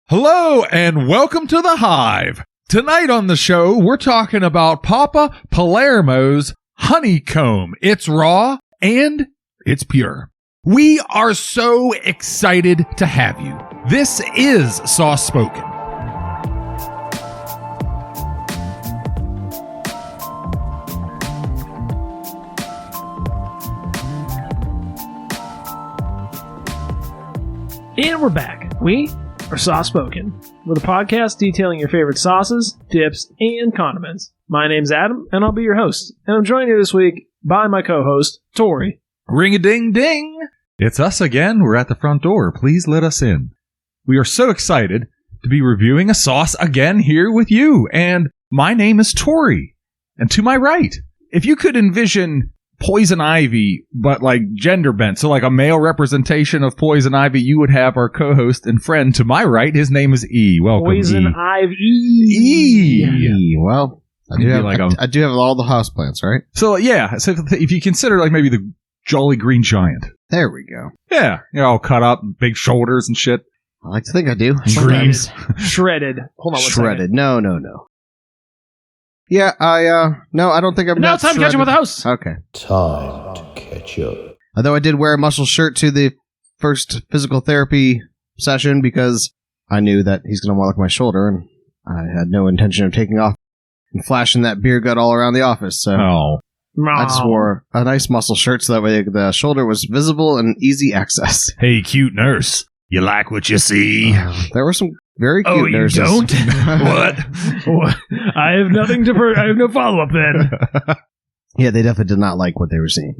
Hello and welcome to the Hive. Tonight on the show, we're talking about Papa Palermo's Honeycomb. It's raw and it's pure. We are so excited to have you. This is Sauce Spoken. And we're back. We are Sauce Spoken, with a podcast detailing your favorite sauces, dips, and condiments. My name's Adam, and I'll be your host. And I'm joined here this week by my co-host, Tori. Ring-a-ding-ding! It's us again. We're at the front door. Please let us in. We are so excited to be reviewing a sauce again here with you. And my name is Tori. And to my right, if you could envision Poison Ivy, but like gender bent, so like a male representation of Poison Ivy, you would have our co-host and friend to my right. His name is E. Welcome, Poison E. Ivy. E. Well, I do have all the houseplants, right? So yeah, so if you consider like maybe the Jolly Green Giant. There we go. Yeah, you're all cut up, big shoulders and shit. I like to think I do. Dreams. Shredded. Hold on one Shredded. No. Yeah, I don't think I'm Now not it's time to shredded. catch up with the house. Okay. Time to catch up. Although I did wear a muscle shirt to the first physical therapy session because I knew that he's going to walk my shoulder, and I had no intention of taking off and flashing that beer gut all around the office. So I just wore a nice muscle shirt so that way the shoulder was visible and easy access. Hey, cute nurse. You like what you see? There were some very cute nurses. You don't? What? I have nothing to... I have no follow-up then. Yeah, they definitely did not like what they were seeing.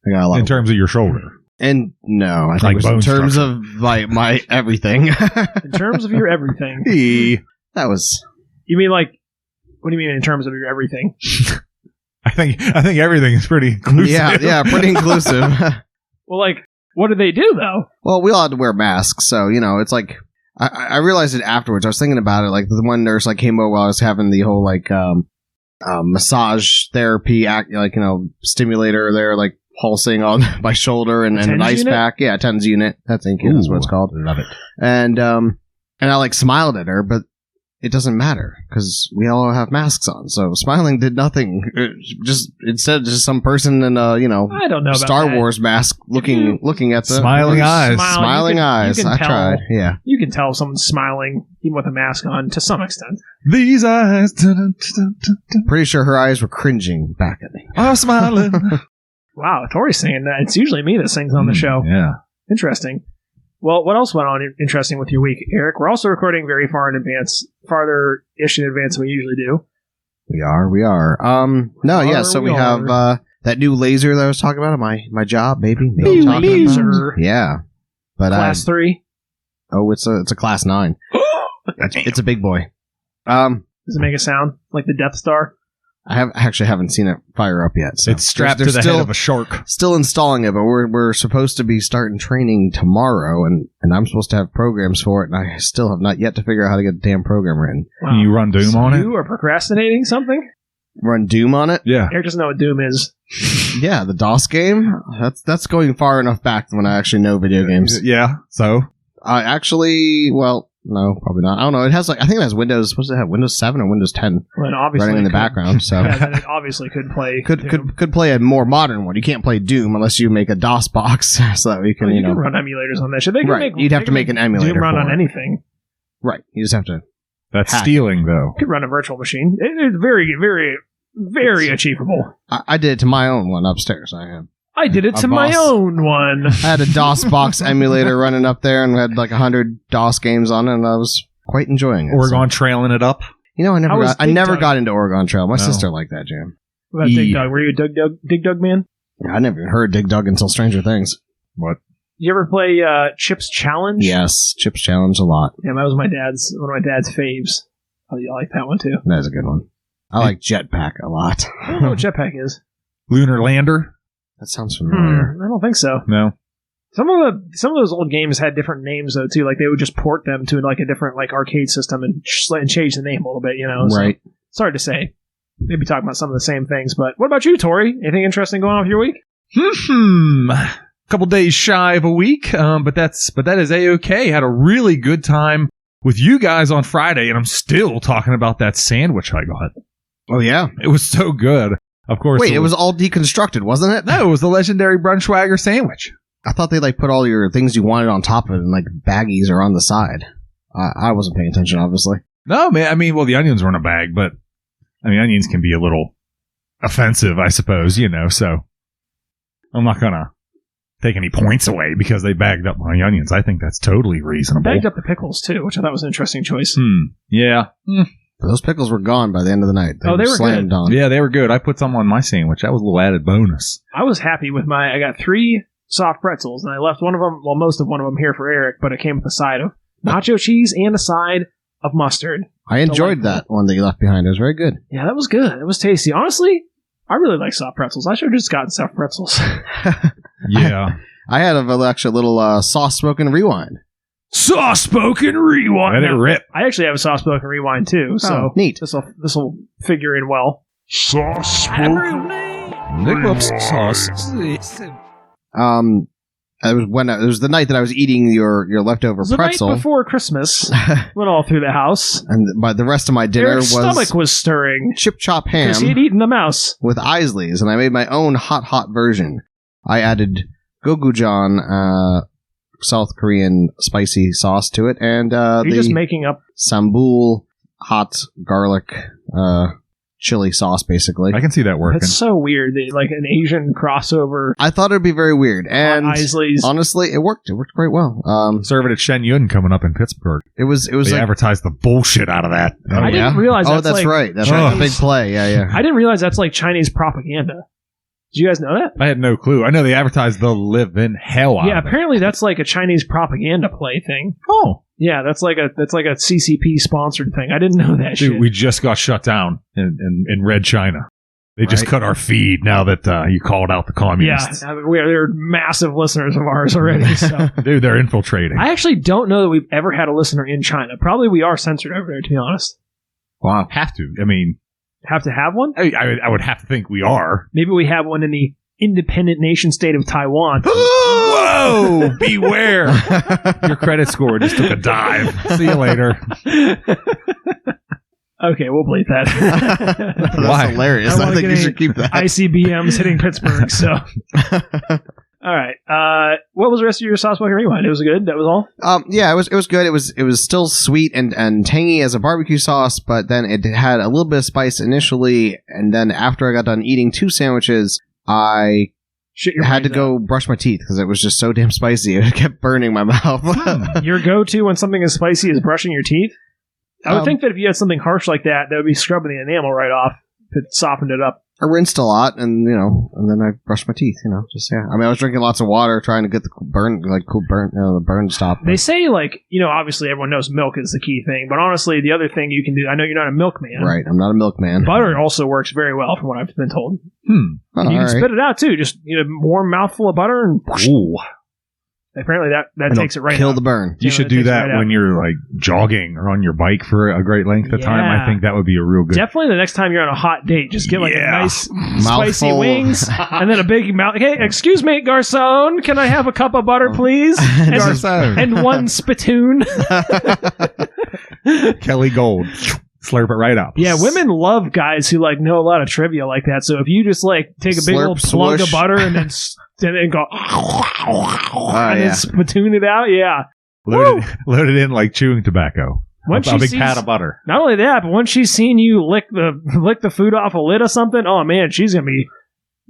I got a lot In terms of your shoulder. And no, I think Like it was in bone terms structure. of my everything. In terms of your everything. That was... You mean like... What do you mean in terms of your everything? I think everything is pretty inclusive. Yeah, pretty inclusive. Well, like, what did they do, though? Well, we all had to wear masks, so, it's like... I realized it afterwards. I was thinking about it, like, the one nurse, like, came over while I was having the whole, like, massage therapy, stimulator there, like, pulsing on my shoulder and an ice unit? pack. Yeah, TENS unit. I think is what it's called. Love it. And I, like, smiled at her, but it doesn't matter because we all have masks on. So smiling did nothing. Instead, just some person in a, I don't know about Star that. Wars mask looking at the Smiling eyes. Smiling eyes. You can I tell. tried. Yeah. You can tell if someone's smiling, even with a mask on, to some extent. These eyes Pretty sure her eyes were cringing back at me. are smiling. Wow, Tori's singing that. It's usually me that sings on the show. Yeah. Interesting. Well, what else went on interesting with your week, Eric? We're also recording very farther-ish in advance than we usually do. We are. So we have that new laser that I was talking about at my job, maybe. Laser. Yeah. But Class 3. Oh, it's a class 9. It's a big boy. Does it make a sound like the Death Star? I haven't seen it fire up yet. So It's strapped they're to the still, head of a shark. Still installing it, but we're supposed to be starting training tomorrow, and I'm supposed to have programs for it, and I still have not yet to figure out how to get the damn program written. Wow. Can you run Doom on it? You are procrastinating something? Run Doom on it? Yeah. Eric doesn't know what Doom is. Yeah, the DOS game. That's going far enough back when I actually know video games. Yeah. So No, probably not. I don't know. It has I think it has Windows. Supposed to have Windows 7 or Windows 10 Well, it obviously running in the background. So Yeah, then it obviously could play. could play a more modern one. You can't play Doom unless you make a DOS box so that we can You can run emulators on that shit. They can Right. You'd have to make an emulator Doom run for on it. anything. Right. You just have to. that's Hack. stealing, though. You could run a virtual machine. It's very, very, very achievable. I did it to my own one upstairs. I did it A to my boss. own one. I had a DOS box emulator running up there and had like 100 DOS games on it, and I was quite enjoying it. Oregon trailing it up. I never Dig got into Oregon Trail. My No. sister liked that jam. What about Dig Dug? Were you a Dig Dug man? I never even heard Dig Dug until Stranger Things. What? You ever play Chips Challenge? Yes, Chips Challenge a lot. Yeah, that was one of my dad's faves. Oh, you like that one too? That is a good one. I like Jetpack a lot. I don't know what Jetpack is. Lunar Lander? That sounds familiar. I don't think so. No. Some of those old games had different names though too. Like they would just port them to like a different like arcade system and change the name a little bit. So Right. it's hard to say. Maybe talking about some of the same things. But what about you, Tori? Anything interesting going on with your week? Couple days shy of a week, but that is a-okay. Had a really good time with you guys on Friday, and I'm still talking about that sandwich I got. Oh, yeah. It was so good. Of course. Wait, it was all deconstructed, wasn't it? No, it was the legendary Brunschwager sandwich. I thought they put all your things you wanted on top of it in baggies or on the side. I wasn't paying attention, obviously. No, man. I mean, well, the onions were in a bag, but onions can be a little offensive, I suppose, so I'm not gonna take any points away because they bagged up my onions. I think that's totally reasonable. Bagged up the pickles too, which I thought was an interesting choice. Yeah. Those pickles were gone by the end of the night. They were slammed good. on. Yeah, they were good. I put some on my sandwich. That was a little added bonus. I was happy with I got 3 soft pretzels, and I left one of them, most of one of them here for Eric, but it came with a side of nacho cheese and a side of mustard. I enjoyed that one that you left behind. It was very good. Yeah, that was good. It was tasty. Honestly, I really like soft pretzels. I should have just gotten soft pretzels. Yeah. I had a little soft-spoken rewind. Soft-spoken rewind. Let it rip. I actually have a soft-spoken rewind, too, so neat. This will figure in well. Soft-spoken. It was the night that I was eating your leftover It was the pretzel. night before Christmas. Went all through the house. And the rest of my dinner Eric's stomach was stirring. chip chop ham Because he had eaten the mouse. with Isley's, and I made my own hot version. I added gochujang, South Korean spicy sauce to it, and You're just making up. sambal hot garlic chili sauce, basically. I can see that working. It's so weird. Like an Asian crossover. I thought it would be very weird, and Isley's. honestly, it worked. It worked quite well. Serve it at Shen Yun coming up in Pittsburgh. It was They like, advertised the bullshit out of that. I didn't realize oh, that's that's like right. That's right. The big play. Yeah. I didn't realize that's like Chinese propaganda. Did you guys know that? I had no clue. I know they advertised the living hell out Yeah, of it. apparently that's like a Chinese propaganda play thing. Oh. Yeah, that's like a CCP sponsored thing. I didn't know that Dude, shit. we just got shut down in Red China. They just Right. cut our feed now that you called out the communists. Yeah, they're massive listeners of ours already. So Dude, they're infiltrating. I actually don't know that we've ever had a listener in China. Probably we are censored over there, to be honest. Wow. Have to. I mean, Have to have one? I would have to think we are. Maybe we have one in the independent nation state of Taiwan. Whoa! Beware! Your credit score just took a dive. See you later. Okay, we'll bleep that. That's Why? hilarious. I I wanna think get you any should keep that. ICBMs hitting Pittsburgh, so. All right. What was the rest of your sauce bucket rewind? It was good? That was all? Yeah, it was good. It was still sweet and tangy as a barbecue sauce, but then it had a little bit of spice initially, and then after I got done eating 2 sandwiches, I Shit your had to brains go brush my teeth because it was just so damn spicy. It kept burning my mouth. out. Your go-to when something is spicy is brushing your teeth? I would think that if you had something harsh like that, that would be scrubbing the enamel right off if it softened it up. I rinsed a lot, and then I brushed my teeth. Just yeah. I mean, I was drinking lots of water, trying to get the the burn to stop. They say, obviously everyone knows milk is the key thing, but honestly, the other thing you can do, I know you're not a milkman. Right, I'm not a milkman. Butter also works very well, from what I've been told. Oh, You can all right. spit it out, too. Just a warm mouthful of butter, and Ooh. apparently that It'll takes it right kill out. the burn. You Yeah, should it do takes it that right out. when you're like jogging or on your bike for a great length of time. Yeah. I think that would be a real good. Definitely the next time you're on a hot date, just get a Yeah. nice spicy Mouthful. wings and then a big mouth. Hey, excuse me, garçon, can I have a cup of butter, please? And, Garçon. and 1 spittoon. Kelly Gold. Slurp it right up. Yeah, women love guys who know a lot of trivia like that. So if you just take a big Slurp, old plug of swoosh. butter and then go and yeah. then spittoon it out, yeah. Load it in like chewing tobacco. Once a she big sees- pat of butter. Not only that, but once she's seen you lick the food off a lid of something, oh man, she's gonna be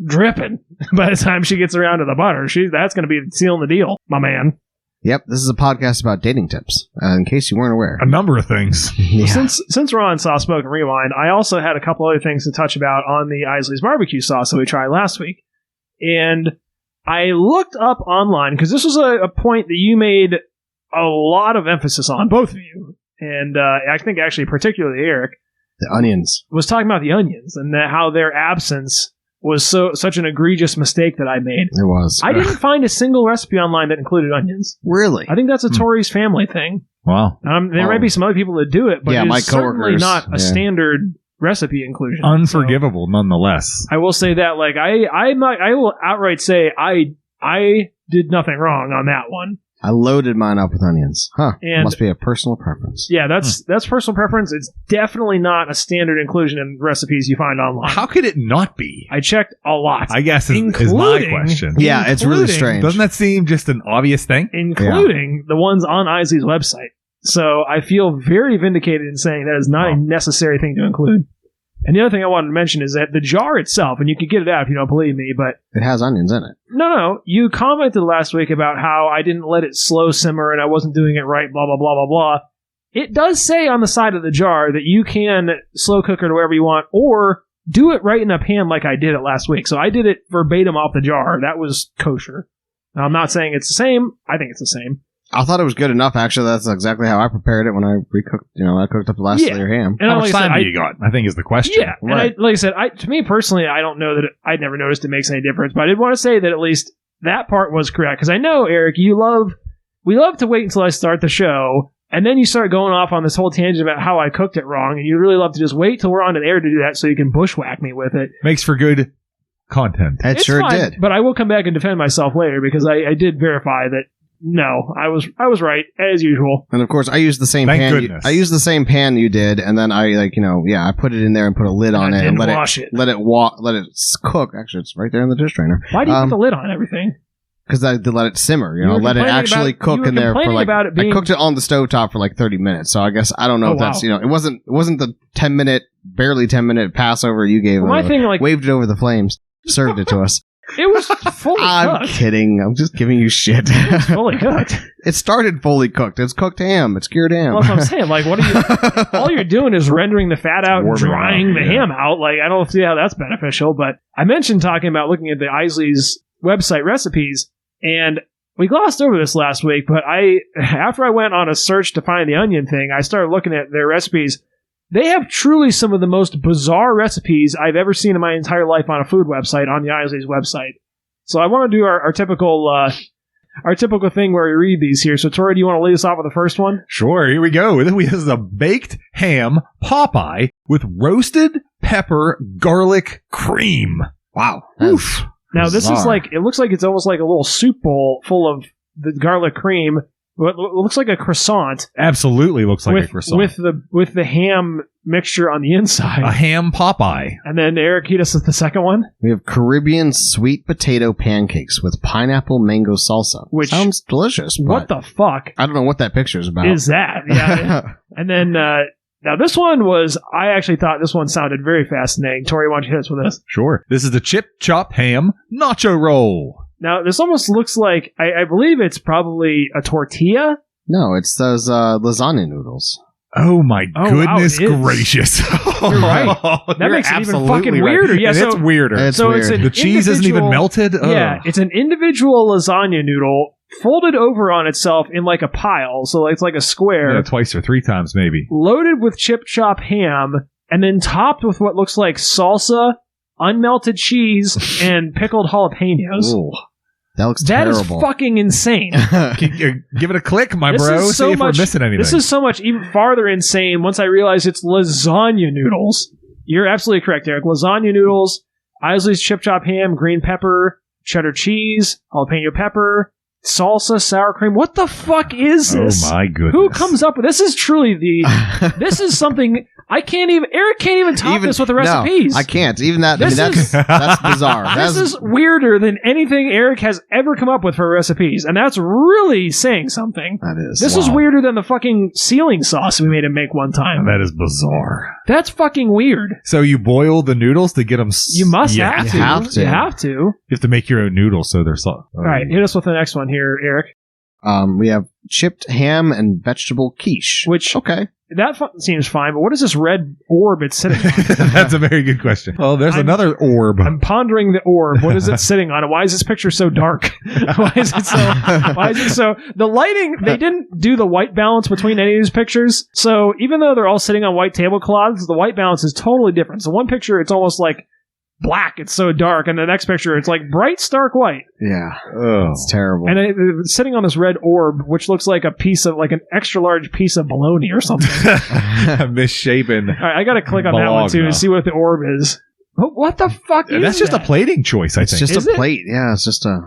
dripping by the time she gets around to the butter. That's gonna be sealing the deal, my man. Yep, this is a podcast about dating tips. In case you weren't aware. A number of things. Yeah. Since we're on Sauce Smoke and Rewind, I also had a couple other things to touch about on the Isley's barbecue sauce that we tried last week. And I looked up online, because this was a point that you made a lot of emphasis on, both of you. And I think actually particularly Eric The onions. was talking about the onions and how their absence was such an egregious mistake that I made. It was. I didn't find a single recipe online that included onions. Really? I think that's a Tori's family thing. Wow. There might be some other people that do it, but Yeah, my it's certainly coworkers, not a yeah. standard recipe inclusion. Unforgivable, nonetheless. I will say that, I will outright say I did nothing wrong on that one. I loaded mine up with onions. And must be a personal preference. Yeah, that's personal preference. It's definitely not a standard inclusion in recipes you find online. How could it not be? I checked a lot. I guess is my question. Yeah, it's really strange. Doesn't that seem just an obvious thing? Including the ones on Isley's website. So I feel very vindicated in saying that is not a necessary thing to include. And the other thing I wanted to mention is that the jar itself, and you can get it out if you don't believe me, but... It has onions in it. No. You commented last week about how I didn't let it slow simmer and I wasn't doing it right, blah, blah, blah, blah, blah. It does say on the side of the jar that you can slow cook it wherever you want, or do it right in a pan like I did it last week. So I did it verbatim off the jar. That was kosher. Now, I'm not saying it's the same. I think it's the same. I thought it was good enough, actually. That's exactly how I prepared it when I recooked, I cooked up the last layer ham. And how much time do you got? I think is the question. Yeah, right. And like I said, to me personally, I don't know that I'd never noticed it makes any difference, but I did want to say that at least that part was correct. Because I know, Eric, we love to wait until I start the show, and then you start going off on this whole tangent about how I cooked it wrong, and you really love to just wait till we're on the air to do that so you can bushwhack me with it. Makes for good content. It sure did. But I will come back and defend myself later because I did verify that. No, I was right as usual. And of course, I used the same pan. I used the same pan you did, and then I I put it in there and put a lid on it and let it cook. Actually, it's right there in the dish drainer. Why do you put the lid on everything? Because I had to let it simmer. Let it actually cook in there for I cooked it on the stovetop for 30 minutes. So I guess I don't know if that's it wasn't the 10-minute, barely 10-minute Passover you gave. Waved it over the flames, served it to us. It was fully cooked. I'm kidding. I'm just giving you shit. It was fully cooked. It started fully cooked. It's cooked ham. It's cured ham. Well, that's what I'm saying. What are you... all you're doing is rendering the fat out and drying the ham out. I don't see how that's beneficial, but I mentioned talking about looking at the Isley's website recipes, and we glossed over this last week, but after I went on a search to find the onion thing, I started looking at their recipes. They have truly some of the most bizarre recipes I've ever seen in my entire life on a food website, on the Isley's website. So I want to do our typical thing where we read these here. So, Tori, do you want to lead us off with the first one? Sure, here we go. This is a baked ham Popeye with roasted pepper garlic cream. Wow. Oof. Now, this is it looks like it's almost like a little soup bowl full of the garlic cream. It looks like a croissant. Absolutely looks like a croissant. With the ham mixture on the inside. A ham Popeye. And then, Eric, hit us with the second one. We have Caribbean sweet potato pancakes with pineapple mango salsa. Which sounds delicious. What the fuck? I don't know what that picture is about. Is that? Yeah. And then, now this one I actually thought this one sounded very fascinating. Tori, why don't you hit us with this? Sure. This is the chip chop ham nacho roll. Now, this almost looks like, I believe it's probably a tortilla. No, it's those lasagna noodles. Oh my goodness gracious. You're right. That makes it even fucking weirder. Right. Yeah, it's weirder. It's weird. The cheese isn't even melted? Yeah, it's an individual lasagna noodle folded over on itself in a pile, so it's like a square. Yeah, twice or three times maybe. Loaded with chip chop ham, and then topped with what looks like salsa, unmelted cheese, and pickled jalapenos. Ooh. That looks terrible. That is fucking insane. Give it a click, my bro. See if we're missing anything. This is so much even farther insane once I realize it's lasagna noodles. You're absolutely correct, Eric. Lasagna noodles, Isley's chip chop ham, green pepper, cheddar cheese, jalapeno pepper, salsa, sour cream. What the fuck is this? Oh my goodness. Who comes up with this? Is truly this is something Eric can't even top this with the recipes. No, I can't. Even that, that's bizarre. This is weirder than anything Eric has ever come up with for recipes, and that's really saying something. That is. This is weirder than the fucking ceiling sauce we made him make one time. That is bizarre. That's fucking weird. So you boil the noodles to get them... You must have to. You have to. You have to make your own noodles so they're soft. All right, hit us with the next one here, Eric. We have chipped ham and vegetable quiche. Which, okay. That seems fine, but what is this red orb it's sitting on? That's a very good question. Oh, there's another orb. I'm pondering the orb. What is it sitting on? Why is this picture so dark? Why is it so... The lighting, they didn't do the white balance between any of these pictures. So even though they're all sitting on white tablecloths, the white balance is totally different. So one picture, it's almost like black, it's so dark, and the next picture it's like bright stark white. Yeah. Oh, it's terrible. And it's sitting on this red orb, which looks like a piece of an extra large piece of bologna or something. Misshapen. All right, I gotta click on that one too and see what the orb is. What the fuck is that's just that? A plating choice, I think. It's just a plate. Yeah, it's just a...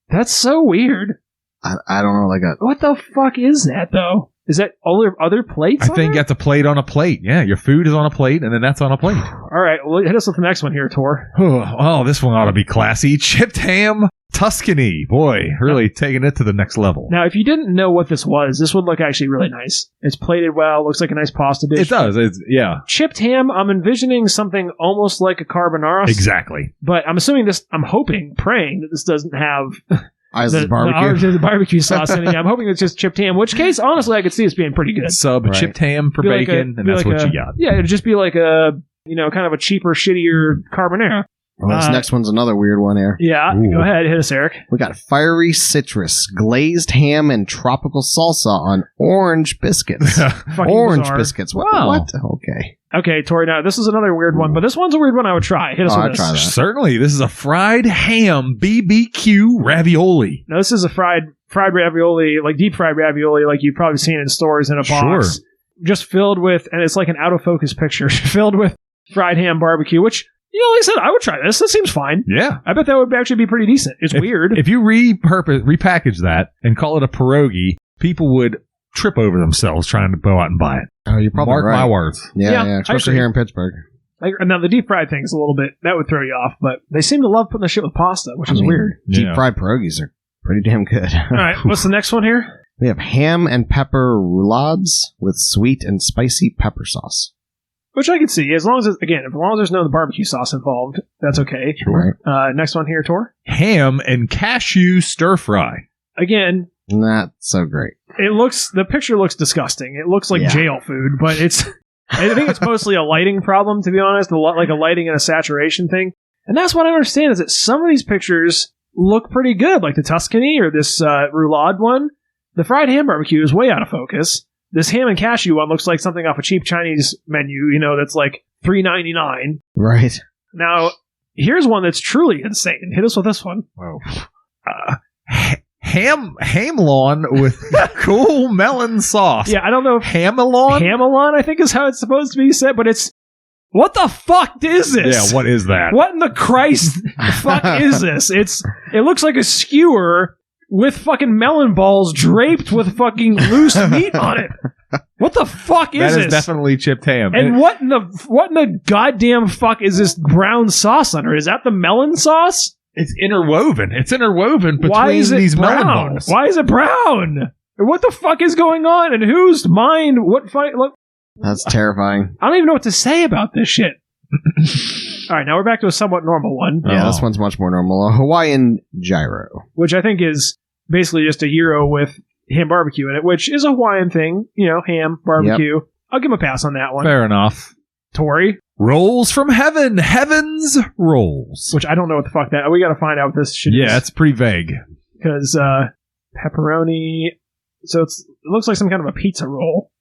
That's so weird. I don't know, like a... What the fuck is that, though? Is that other plates? I think that's a plate on a plate. Yeah, your food is on a plate, and then that's on a plate. All right, well, hit us with the next one here, Tor. Oh, this one ought to be classy. Chipped ham Tuscany. Boy, really taking it to the next level. Now, if you didn't know what this was, this would look actually really nice. It's plated well, looks like a nice pasta dish. It does. Yeah. Chipped ham, I'm envisioning something almost like a carbonara. Exactly. But I'm assuming I'm hoping, praying that this doesn't have... Isley's barbecue. The barbecue sauce in it. I'm hoping it's just chipped ham, which case, honestly, I could see this being pretty good. Chipped ham for bacon, and that's what you got. Yeah, it'd just be like a, kind of a cheaper, shittier carbonara. Well, this next one's another weird one here. Yeah, Ooh. Go ahead, hit us, Eric. We got fiery citrus, glazed ham, and tropical salsa on orange biscuits. Orange bizarre. Biscuits. Wow. What? Okay. Okay, Tori, now this is another weird one, but this one's a weird one I would try. Hit us with I'd this. try that. Certainly. This is a fried ham BBQ ravioli. Now, this is a fried ravioli, like deep fried ravioli, like you've probably seen in stores in a box. Sure. Just filled with, and it's like an out of focus picture, filled with fried ham barbecue, which... like I said, I would try this. This seems fine. Yeah. I bet that would actually be pretty decent. It's weird. If you repackage that and call it a pierogi, people would trip over themselves trying to go out and buy it. Oh, you're probably Mark right. my words. Yeah, especially here in Pittsburgh. Now, the deep fried thing's a little bit, that would throw you off, but they seem to love putting the shit with pasta, which is weird. Deep fried pierogies are pretty damn good. All right, what's the next one here? We have ham and pepper roulades with sweet and spicy pepper sauce. Which I can see, as long as there's no barbecue sauce involved, that's okay. Sure. Next one here, Tor. Ham and cashew stir fry. Again, not so great. The picture looks disgusting. It looks like jail food, but I think it's mostly a lighting problem, to be honest, like a lighting and a saturation thing. And that's what I understand is that some of these pictures look pretty good, like the Tuscany or this roulade one. The fried ham barbecue is way out of focus. This ham and cashew one looks like something off a cheap Chinese menu, that's like $3.99. Right. Now, here's one that's truly insane. Hit us with this one. Whoa. Ham lawn with cool melon sauce. Yeah, I don't know if Hamalon? Hamalon, I think is how it's supposed to be said, but it's... What the fuck is this? Yeah, what is that? What in the Christ fuck is this? It looks like a skewer with fucking melon balls draped with fucking loose meat on it. What the fuck is this? That is definitely chipped ham. And what in the goddamn fuck is this brown sauce under? Is that the melon sauce? It's interwoven. It's interwoven between Why is it these brown? melon balls. Why is it brown? What the fuck is going on? And whose mind? Look, that's terrifying. I don't even know what to say about this shit. All right, now we're back to a somewhat normal one. Yeah, this one's much more normal. A Hawaiian gyro. Which I think is basically just a gyro with ham barbecue in it, which is a Hawaiian thing. Ham, barbecue. Yep. I'll give him a pass on that one. Fair enough. Tori? Rolls from heaven. Heaven's rolls. Which I don't know what the fuck that... We got to find out what this shit is. Yeah, it's pretty vague. Because pepperoni... So it looks like some kind of a pizza roll.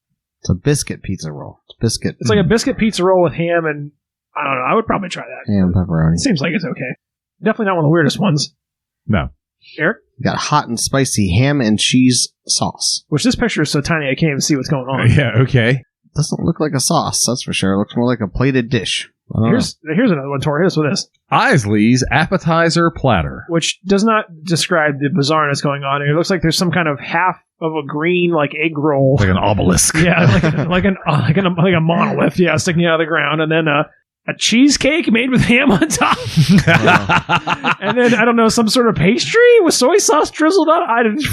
It's a biscuit pizza roll. It's like a biscuit pizza roll with ham and... I don't know. I would probably try that. Ham pepperoni. It seems like it's okay. Definitely not one of the weirdest ones. No. Eric? We got hot and spicy ham and cheese sauce. Which this picture is so tiny I can't even see what's going on. Yeah, okay. Doesn't look like a sauce, that's for sure. It looks more like a plated dish. Here's another one, Tori. Hit us with this. Isley's appetizer platter. Which does not describe the bizarreness going on here. It looks like there's some kind of half of a green, like, egg roll. Like an obelisk. Yeah, like a monolith, sticking out of the ground. And then a cheesecake made with ham on top. And then, I don't know, some sort of pastry with soy sauce drizzled on it.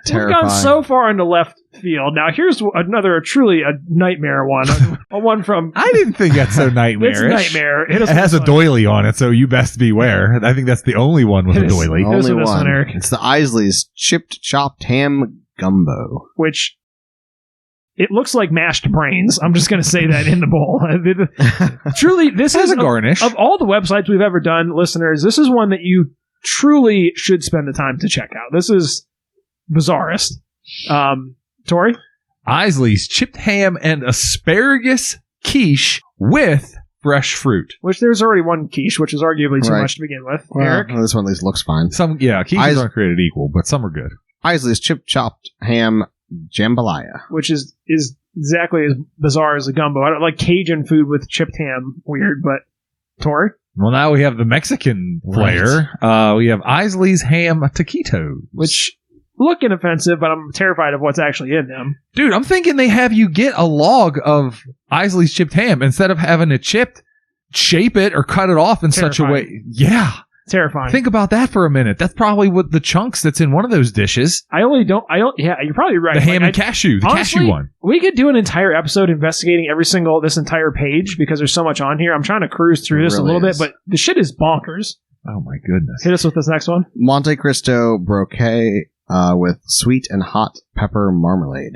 We've gone so far into left field. Now, here's another truly a nightmare one. A one from... I didn't think that's so nightmarish. It's a nightmare. It has a doily on it, so you best beware. I think that's the only one with a doily. Only one. Eric. It's the Isley's chipped chopped ham gumbo. Which... It looks like mashed brains. I'm just going to say that in the bowl. Truly, this is a garnish. Of all the websites we've ever done, listeners, this is one that you truly should spend the time to check out. This is bizarrest. Tori? Isley's chipped ham and asparagus quiche with fresh fruit. Which there's already one quiche, which is arguably too much to begin with. Well, Eric? This one at least looks fine. Quiches aren't created equal, but some are good. Isley's chipped chopped ham jambalaya, which is exactly as bizarre as a gumbo. I don't like Cajun food with chipped ham. Weird, but Tori? Well, now we have the Mexican flair. We have Isley's ham taquitos, which look inoffensive, but I'm terrified of what's actually in them. Dude, I'm thinking they have you get a log of Isley's chipped ham instead of having it chipped, shape it or cut it off in such a way. Yeah. Terrifying. Think about that for a minute. That's probably what the chunks that's in one of those dishes. Yeah, you're probably right. The ham and cashew, the honestly, cashew one. We could do an entire episode investigating this entire page because there's so much on here. I'm trying to cruise through this a little bit, but the shit is bonkers. Oh my goodness. Hit us with this next one. Monte Cristo broquet with sweet and hot pepper marmalade.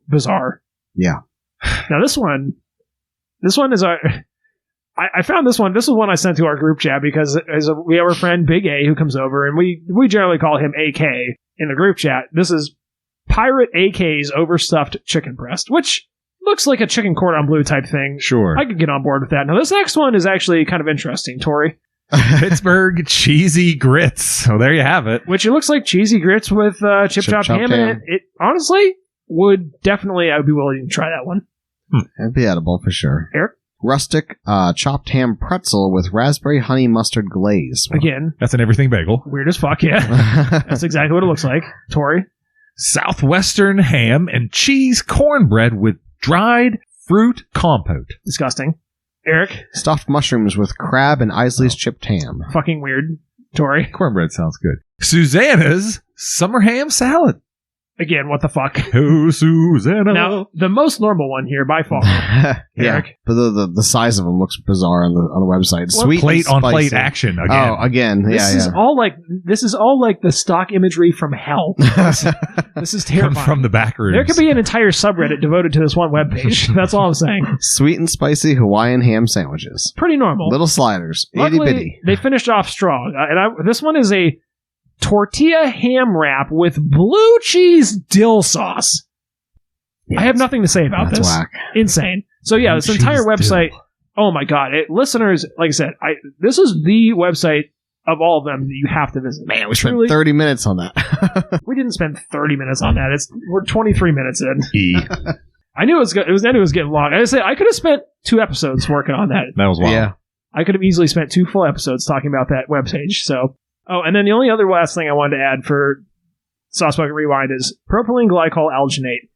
Bizarre. Yeah. Now this one is our... I found this one. This is one I sent to our group chat because we have our friend Big A who comes over, and we generally call him AK in the group chat. This is Pirate AK's overstuffed chicken breast, which looks like a chicken cordon bleu type thing. Sure. I could get on board with that. Now, this next one is actually kind of interesting, Tori. Pittsburgh cheesy grits. So there you have it. Which it looks like cheesy grits with chip-chopped ham in it. It honestly would definitely, I would be willing to try that one. It'd be edible for sure. Eric? Rustic chopped ham pretzel with raspberry honey mustard glaze. Again. That's an everything bagel. Weird as fuck, yeah. That's exactly what it looks like. Tori? Southwestern ham and cheese cornbread with dried fruit compote. Disgusting. Eric? Stuffed mushrooms with crab and Isley's chipped ham. Fucking weird. Tori? Cornbread sounds good. Susanna's summer ham salad. Again, what the fuck? Oh, Susanna. Now, the most normal one here by far. Yeah, Eric? but the size of them looks bizarre on the website. Sweet plate and on spicy. plate action again. Oh, again. This is all like the stock imagery from hell. This is terrifying. From the back rooms. There could be an entire subreddit devoted to this one webpage. That's all I'm saying. Sweet and spicy Hawaiian ham sandwiches. Pretty normal. Little sliders. Luckily, Itty bitty. they finished off strong. This one is a tortilla ham wrap with blue cheese dill sauce. Yeah, I have nothing to say about that's this. whack. Insane. So yeah, this entire website. Oh my god, listeners! Like I said, this is the website of all of them that you have to visit. Man, we spent 30 minutes on that. We didn't spend 30 minutes on that. We're 23 minutes in. E. I knew it was good. It was getting long. I could have spent 2 episodes working on that. That was wild. Yeah. I could have easily spent 2 full episodes talking about that webpage. So. Oh, and then the only other last thing I wanted to add for Sauce Bucket Rewind is propylene glycol alginate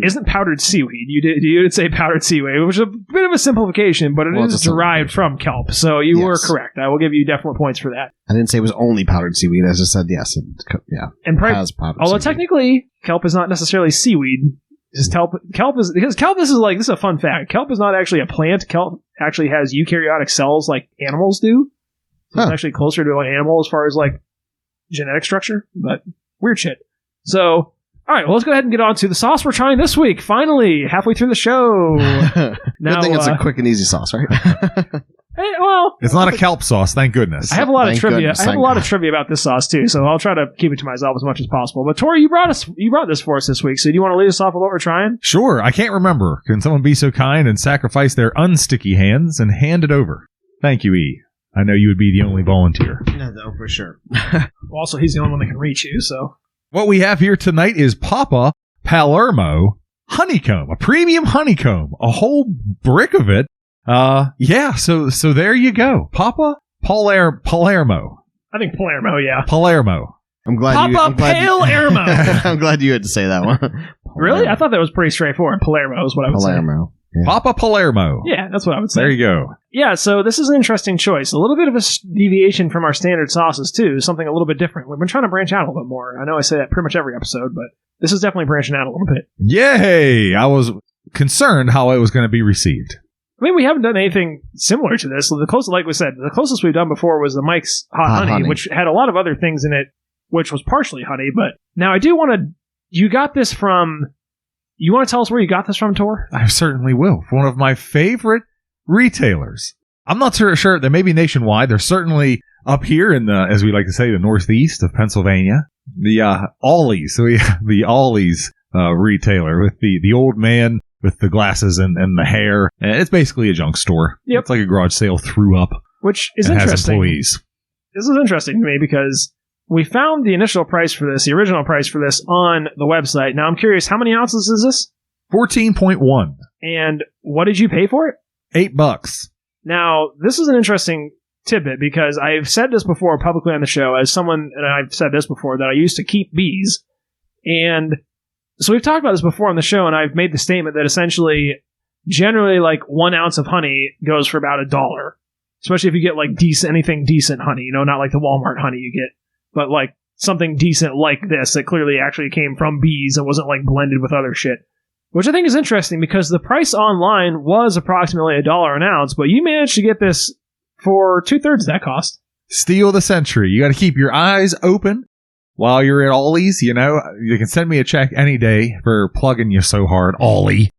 isn't powdered seaweed. You did say powdered seaweed, which is a bit of a simplification, but it is derived from kelp. So you were correct. I will give you definite points for that. I didn't say it was only powdered seaweed. I just said yes. And has powdered although seaweed. Technically kelp is not necessarily seaweed. Kelp is this is a fun fact. Kelp is not actually a plant. Kelp actually has eukaryotic cells like animals do. It's actually closer to an animal as far as like genetic structure, but weird shit. So, all right, well, let's go ahead and get on to the sauce we're trying this week. Finally, halfway through the show. Good thing it's a quick and easy sauce, right? It's not a kelp sauce, thank goodness. I have a lot of trivia. Goodness, I have a lot of trivia about this sauce too, so I'll try to keep it to myself as much as possible. But Tori, you brought this for us this week, so do you want to lead us off with what we're trying? Sure, I can't remember. Can someone be so kind and sacrifice their unsticky hands and hand it over? Thank you, E. I know you would be the only volunteer. No, for sure. Also, he's the only one that can reach you, so. What we have here tonight is Papa Palermo Honeycomb, a premium honeycomb, a whole brick of it. So there you go. Papa Palermo. I think Palermo, yeah. Palermo. I'm glad Palermo. I'm glad you had to say that one. Really? I thought that was pretty straightforward. Palermo is what I would say. Palermo. Yeah. Papa Palermo. Yeah, that's what I would say. There you go. Yeah, so this is an interesting choice. A little bit of a deviation from our standard sauces, too. Something a little bit different. We've been trying to branch out a little bit more. I know I say that pretty much every episode, but this is definitely branching out a little bit. Yay! I was concerned how it was going to be received. I mean, we haven't done anything similar to this. The closest, like we said, the closest we've done before was the Mike's Hot Honey, which had a lot of other things in it, which was partially honey. But now I do want to... You got this from... You want to tell us where you got this from, Tor? I certainly will. One of my favorite retailers. I'm not sure. They may be nationwide. They're certainly up here in the, as we like to say, the northeast of Pennsylvania. The Ollie's. So yeah, the Ollie's retailer with the old man with the glasses and the hair. It's basically a junk store. Yep. It's like a garage sale threw up. Which is and interesting. Has employees. This is interesting to me because we found the initial price for this, the original price for this, on the website. Now, I'm curious, how many ounces is this? 14.1. And what did you pay for it? $8. Now, this is an interesting tidbit because I've said this before publicly on the show as someone, and I've said this before, that I used to keep bees. And so we've talked about this before on the show, and I've made the statement that essentially, generally, like 1 ounce of honey goes for about $1. Especially if you get like anything decent honey, not like the Walmart honey you get, but like something decent like this that clearly actually came from bees and wasn't like blended with other shit. Which I think is interesting because the price online was approximately $1 an ounce, but you managed to get this for 2/3 that cost. Steal the century. You got to keep your eyes open while you're at Ollie's. You can send me a check any day for plugging you so hard, Ollie.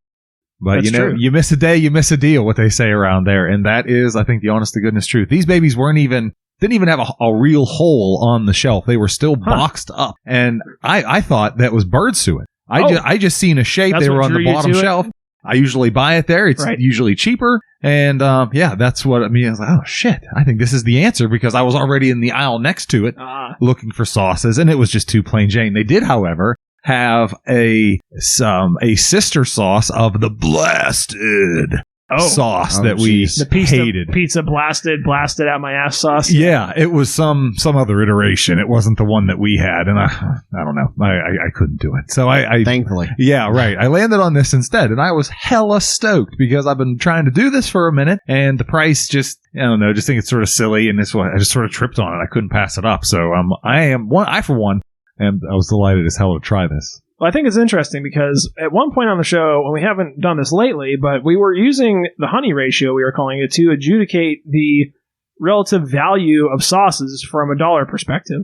But That's true. You miss a day, you miss a deal, what they say around there. And that is, I think, the honest to goodness truth. These babies didn't even have a real hole on the shelf. They were still boxed up. And I thought that was bird suet. I just seen a shape. That's they were what on the drew you bottom to it? shelf. I usually buy it there. It's usually cheaper. And that's what I mean. I was like, oh shit, I think this is the answer because I was already in the aisle next to it looking for sauces, and it was just too plain Jane. They did, however, have a sister sauce of the blasted sauce that we hated. Pizza blasted out my ass sauce. Yeah, it was some other iteration. It wasn't the one that we had, and I don't know. I couldn't do it. So I thankfully. Yeah, right. I landed on this instead, and I was hella stoked because I've been trying to do this for a minute, and the price just think it's sort of silly, and this one I just sort of tripped on it. I couldn't pass it up. So I for one, and I was delighted as hell to try this. Well, I think it's interesting because at one point on the show, and we haven't done this lately, but we were using the honey ratio, we were calling it, to adjudicate the relative value of sauces from a dollar perspective.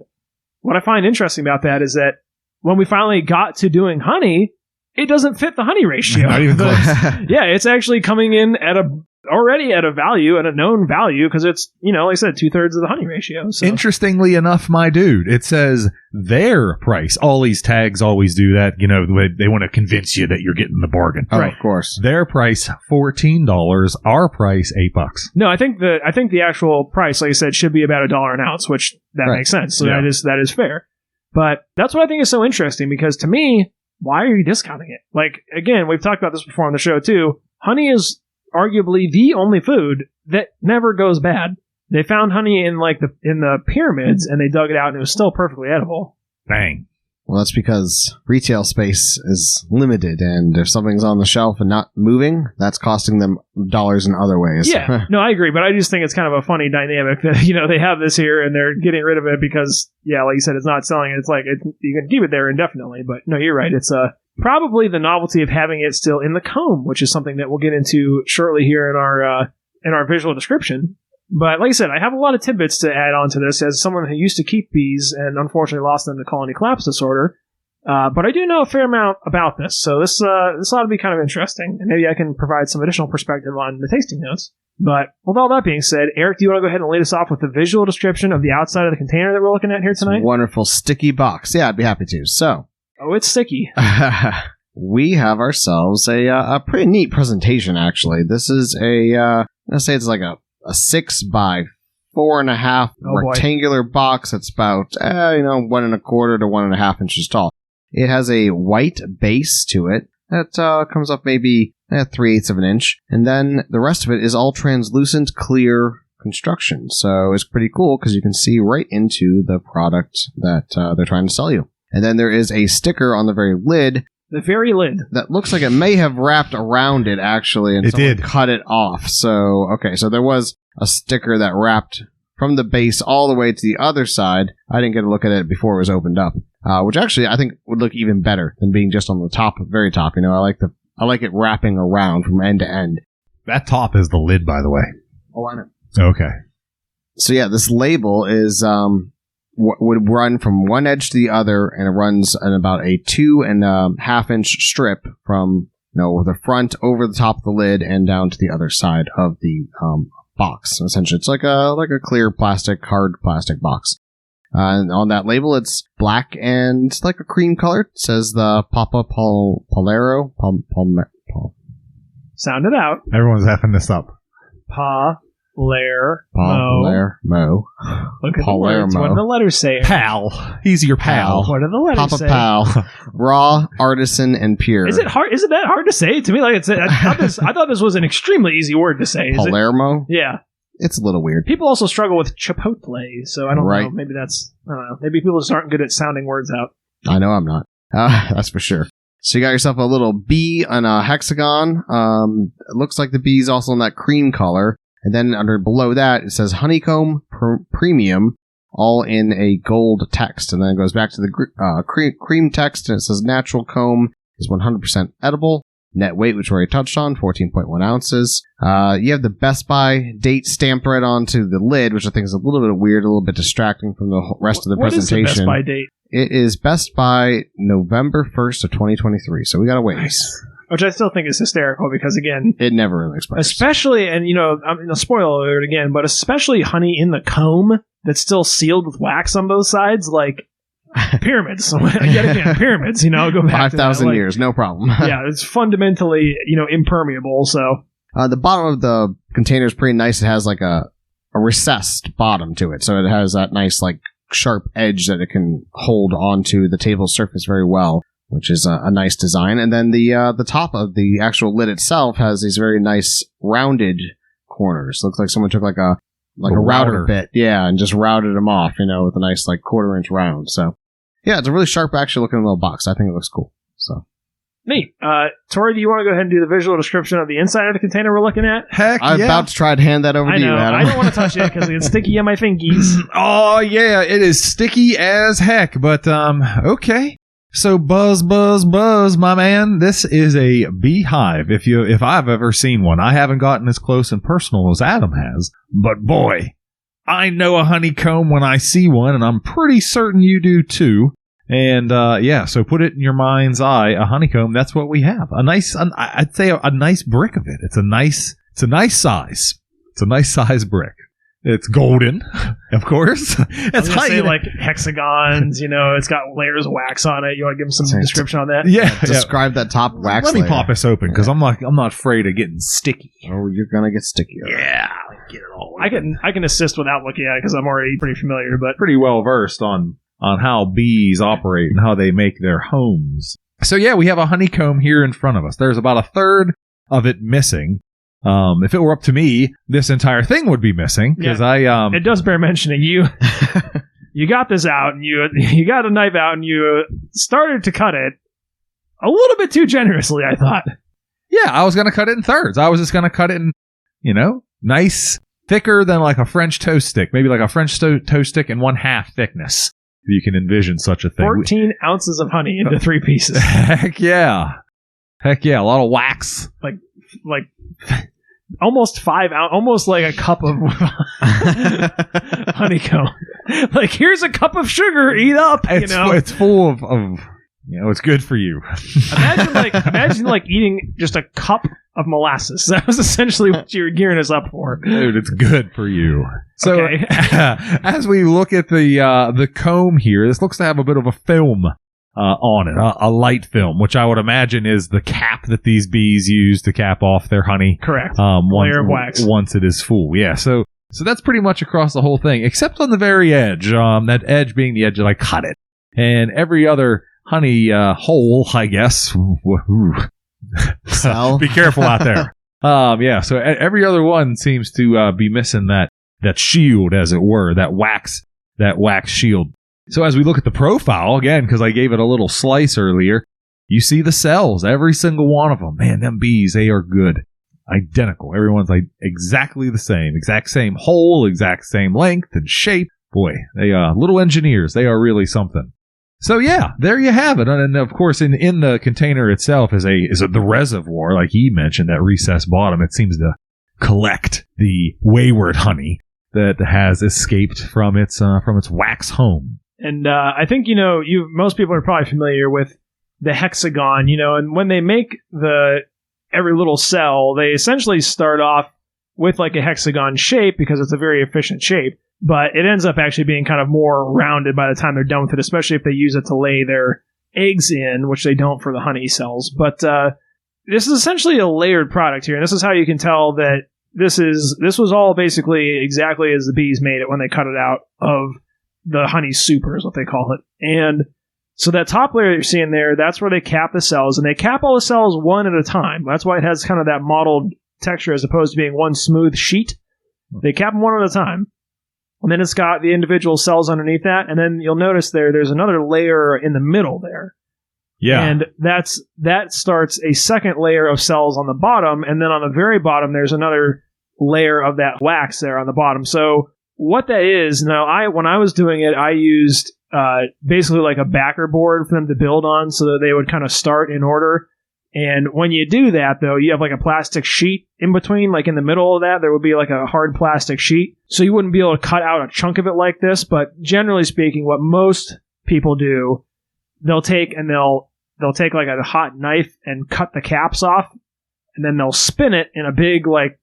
What I find interesting about that is that when we finally got to doing honey, it doesn't fit the honey ratio. Not even close. Yeah, it's actually coming in already at a value, at a known value, because it's, like I said, 2/3 of the honey ratio. So. Interestingly enough, my dude, it says their price. All these tags always do that. They want to convince you that you're getting the bargain. Oh, right. Of course. Their price, $14. Our price, $8. No, I think the actual price, like I said, should be about $1 an ounce, which that makes sense. So yeah. that is fair. But that's what I think is so interesting because to me, why are you discounting it? Like, again, we've talked about this before on the show too. Honey is arguably the only food that never goes bad. They found honey in the pyramids and they dug it out and it was still perfectly edible. Bang. Well, that's because retail space is limited, and if something's on the shelf and not moving, that's costing them dollars in other ways. Yeah, no, I agree, but I just think it's kind of a funny dynamic that they have this here and they're getting rid of it because, like you said, it's not selling. It's like you can keep it there indefinitely, but no, you're right. It's probably the novelty of having it still in the comb, which is something that we'll get into shortly here in our visual description. But like I said, I have a lot of tidbits to add on to this as someone who used to keep bees and unfortunately lost them to colony collapse disorder. But I do know a fair amount about this, so this ought to be kind of interesting, and maybe I can provide some additional perspective on the tasting notes. But with all that being said, Eric, do you want to go ahead and lead us off with the visual description of the outside of the container that we're looking at here tonight? It's a wonderful sticky box. Yeah, I'd be happy to. So, it's sticky. We have ourselves a pretty neat presentation, actually. This is let's say it's like a 6 by 4.5 rectangular box that's about 1 1/4 to 1.5 inches tall. It has a white base to it that comes up maybe 3/8 of an inch, and then the rest of it is all translucent, clear construction. So it's pretty cool because you can see right into the product that they're trying to sell you. And then there is a sticker on the very lid. The very lid. That looks like it may have wrapped around it, actually, and someone cut it off. So there was a sticker that wrapped from the base all the way to the other side. I didn't get a look at it before it was opened up, which actually I think would look even better than being just on the top, very top. I like it wrapping around from end to end. That top is the lid, by the way. Oh, I know. Okay. So yeah, this label is would run from one edge to the other, and it runs in about a 2.5 inch strip from the front over the top of the lid and down to the other side of the box. Essentially, it's like a clear plastic, hard plastic box. And on that label, it's black and like a cream color. It says the Papa Palermo. Sound it out. Everyone's effing this up. Palermo. Look at Palermo. the words. What do the letters say? Pal. He's your pal. What do the letters Papa say? Pal. Raw, artisan, and pure. Is it hard? Is it that hard to say? To me, I thought this was an extremely easy word to say. Palermo? Yeah. it's a little weird. People also struggle with chipotle, so I don't Right. know. Maybe that's, I don't know. Maybe people just aren't good at sounding words out. I know I'm not. That's for sure. So you got yourself a little bee on a hexagon. It looks like the bee's also in that cream color. And then below that, it says Honeycomb Premium, all in a gold text. And then it goes back to the cream text, and it says natural comb is 100% edible. Net weight, which we already touched on, 14.1 ounces. You have the Best By date stamped right onto the lid, which I think is a little bit weird, a little bit distracting from the rest of the presentation. What is the Best By date? It is Best By November 1st of 2023, so we got a ways. Nice. Which I still think is hysterical because, again, it never really expires. Especially, and I'm going to spoil alert again, but especially honey in the comb that's still sealed with wax on both sides, like pyramids. Yet again, pyramids, go back 5,000 years, no problem. Yeah, it's fundamentally, impermeable, so. The bottom of the container is pretty nice. It has like a recessed bottom to it, so it has that nice, like, sharp edge that it can hold onto the table surface very well, which is a nice design. And then the top of the actual lid itself has these very nice rounded corners. Looks like someone took like a router bit, and just routed them off, with a nice like 1/4 inch round. So yeah, it's a really sharp, actually looking little box. I think it looks cool. So neat. Tori, do you want to go ahead and do the visual description of the inside of the container we're looking at? Heck I'm about to try to hand that over to you, Adam. I don't want to touch it because it's sticky on my fingies. Oh yeah, it is sticky as heck. But okay. So buzz, my man. This is a beehive. If I've ever seen one, I haven't gotten as close and personal as Adam has. But boy, I know a honeycomb when I see one, and I'm pretty certain you do too. And so put it in your mind's eye, a honeycomb. That's what we have. I'd say a nice brick of it. It's a nice size. It's a nice size brick. It's golden, of course. It's say like hexagons. It's got layers of wax on it. You want to give them some description on that? Yeah. Describe that top wax. Let me pop this open because I'm not afraid of getting sticky. Oh, you're gonna get sticky. Yeah, get it all. I can assist without looking at it because I'm already pretty familiar, but pretty well versed on how bees operate and how they make their homes. So yeah, we have a honeycomb here in front of us. There's about 1/3 of it missing. If it were up to me, this entire thing would be missing because it does bear mentioning you got this out and you got a knife out and you started to cut it a little bit too generously, I thought. Yeah, I was going to cut it in thirds. I was just going to cut it in, nice, thicker than like a French toast stick, maybe like a French toast stick in 1/2 thickness. If you can envision such a thing. 14 ounces of honey into 3 pieces. Heck yeah, a lot of wax. Like almost 5 ounces, almost like a cup of honeycomb. Like, here's a cup of sugar, eat up. It's full of it's good for you. Imagine eating just a cup of molasses. That was essentially what you were gearing us up for. Dude, it's good for you. So okay. As we look at the comb here, this looks to have a bit of a film on it, a light film, which I would imagine is the cap that these bees use to cap off their honey. Correct. Layer of wax. Once it is full. Yeah, so that's pretty much across the whole thing, except on the very edge, that edge being the edge that I cut it. And every other honey hole, I guess. Be careful out there. So every other one seems to be missing that shield, as it were, that wax shield. So as we look at the profile, again, because I gave it a little slice earlier, you see the cells, every single one of them. Man, them bees, they are good. Identical. Everyone's like exactly the same. Exact same hole, exact same length and shape. Boy, they little engineers. They are really something. So yeah, there you have it. And of course, in the container itself is the reservoir, like he mentioned, that recessed bottom. It seems to collect the wayward honey that has escaped from its wax home. And I think, most people are probably familiar with the hexagon, and when they make every little cell, they essentially start off with like a hexagon shape because it's a very efficient shape, but it ends up actually being kind of more rounded by the time they're done with it, especially if they use it to lay their eggs in, which they don't for the honey cells. But this is essentially a layered product here, and this is how you can tell that this was all basically exactly as the bees made it when they cut it out of the honey super is what they call it. And so that top layer that you're seeing there, that's where they cap the cells, and they cap all the cells one at a time. That's why it has kind of that mottled texture as opposed to being one smooth sheet. They cap them one at a time. And then it's got the individual cells underneath that. And then you'll notice there's another layer in the middle there. Yeah. And that starts a second layer of cells on the bottom. And then on the very bottom, there's another layer of that wax there on the bottom. So what that is, now when I was doing it, I used basically like a backer board for them to build on so that they would kind of start in order. And when you do that, though, you have like a plastic sheet in between, like in the middle of that, there would be like a hard plastic sheet. So you wouldn't be able to cut out a chunk of it like this. But generally speaking, what most people do, they'll take like a hot knife and cut the caps off. And then they'll spin it in a big like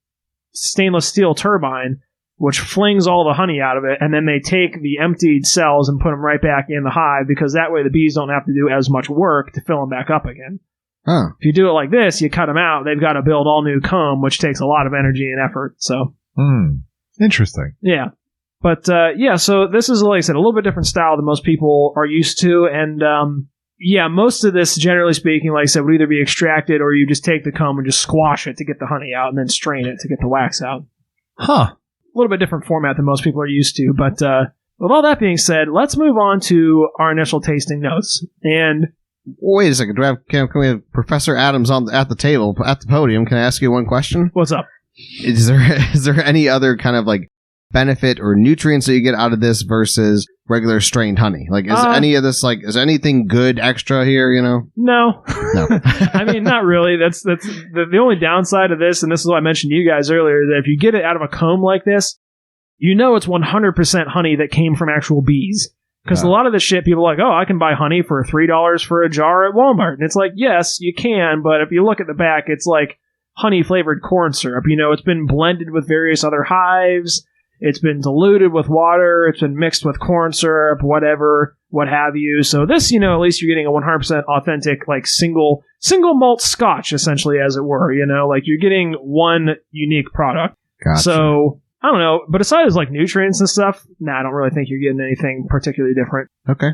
stainless steel turbine, which flings all the honey out of it. And then they take the emptied cells and put them right back in the hive, because that way the bees don't have to do as much work to fill them back up again. Huh. If you do it like this, you cut them out, they've got to build all new comb, which takes a lot of energy and effort. So, interesting. Yeah. But, so this is, like I said, a little bit different style than most people are used to. And, most of this, generally speaking, like I said, would either be extracted or you just take the comb and just squash it to get the honey out and then strain it to get the wax out. Huh. A little bit different format than most people are used to. But, with all that being said, let's move on to our initial tasting notes. And wait a second. Can we have Professor Adams at the table, at the podium? Can I ask you one question? What's up? Is there any other kind of like benefit or nutrients that you get out of this versus regular strained honey? Like, is any of this like, is anything good extra here? No. No. I mean, not really. That's the only downside of this, and this is what I mentioned to you guys earlier, that if you get it out of a comb like this, it's 100% honey that came from actual bees. Because a lot of the shit, people are like, I can buy honey for $3 for a jar at Walmart. And it's like, yes, you can, but if you look at the back, it's like honey-flavored corn syrup. It's been blended with various other hives. It's been diluted with water. It's been mixed with corn syrup, whatever, what have you. So this, at least you're getting a 100% authentic, like single malt scotch, essentially, as it were. Like you're getting one unique product. Gotcha. So I don't know, but aside as like nutrients and stuff, I don't really think you're getting anything particularly different. Okay.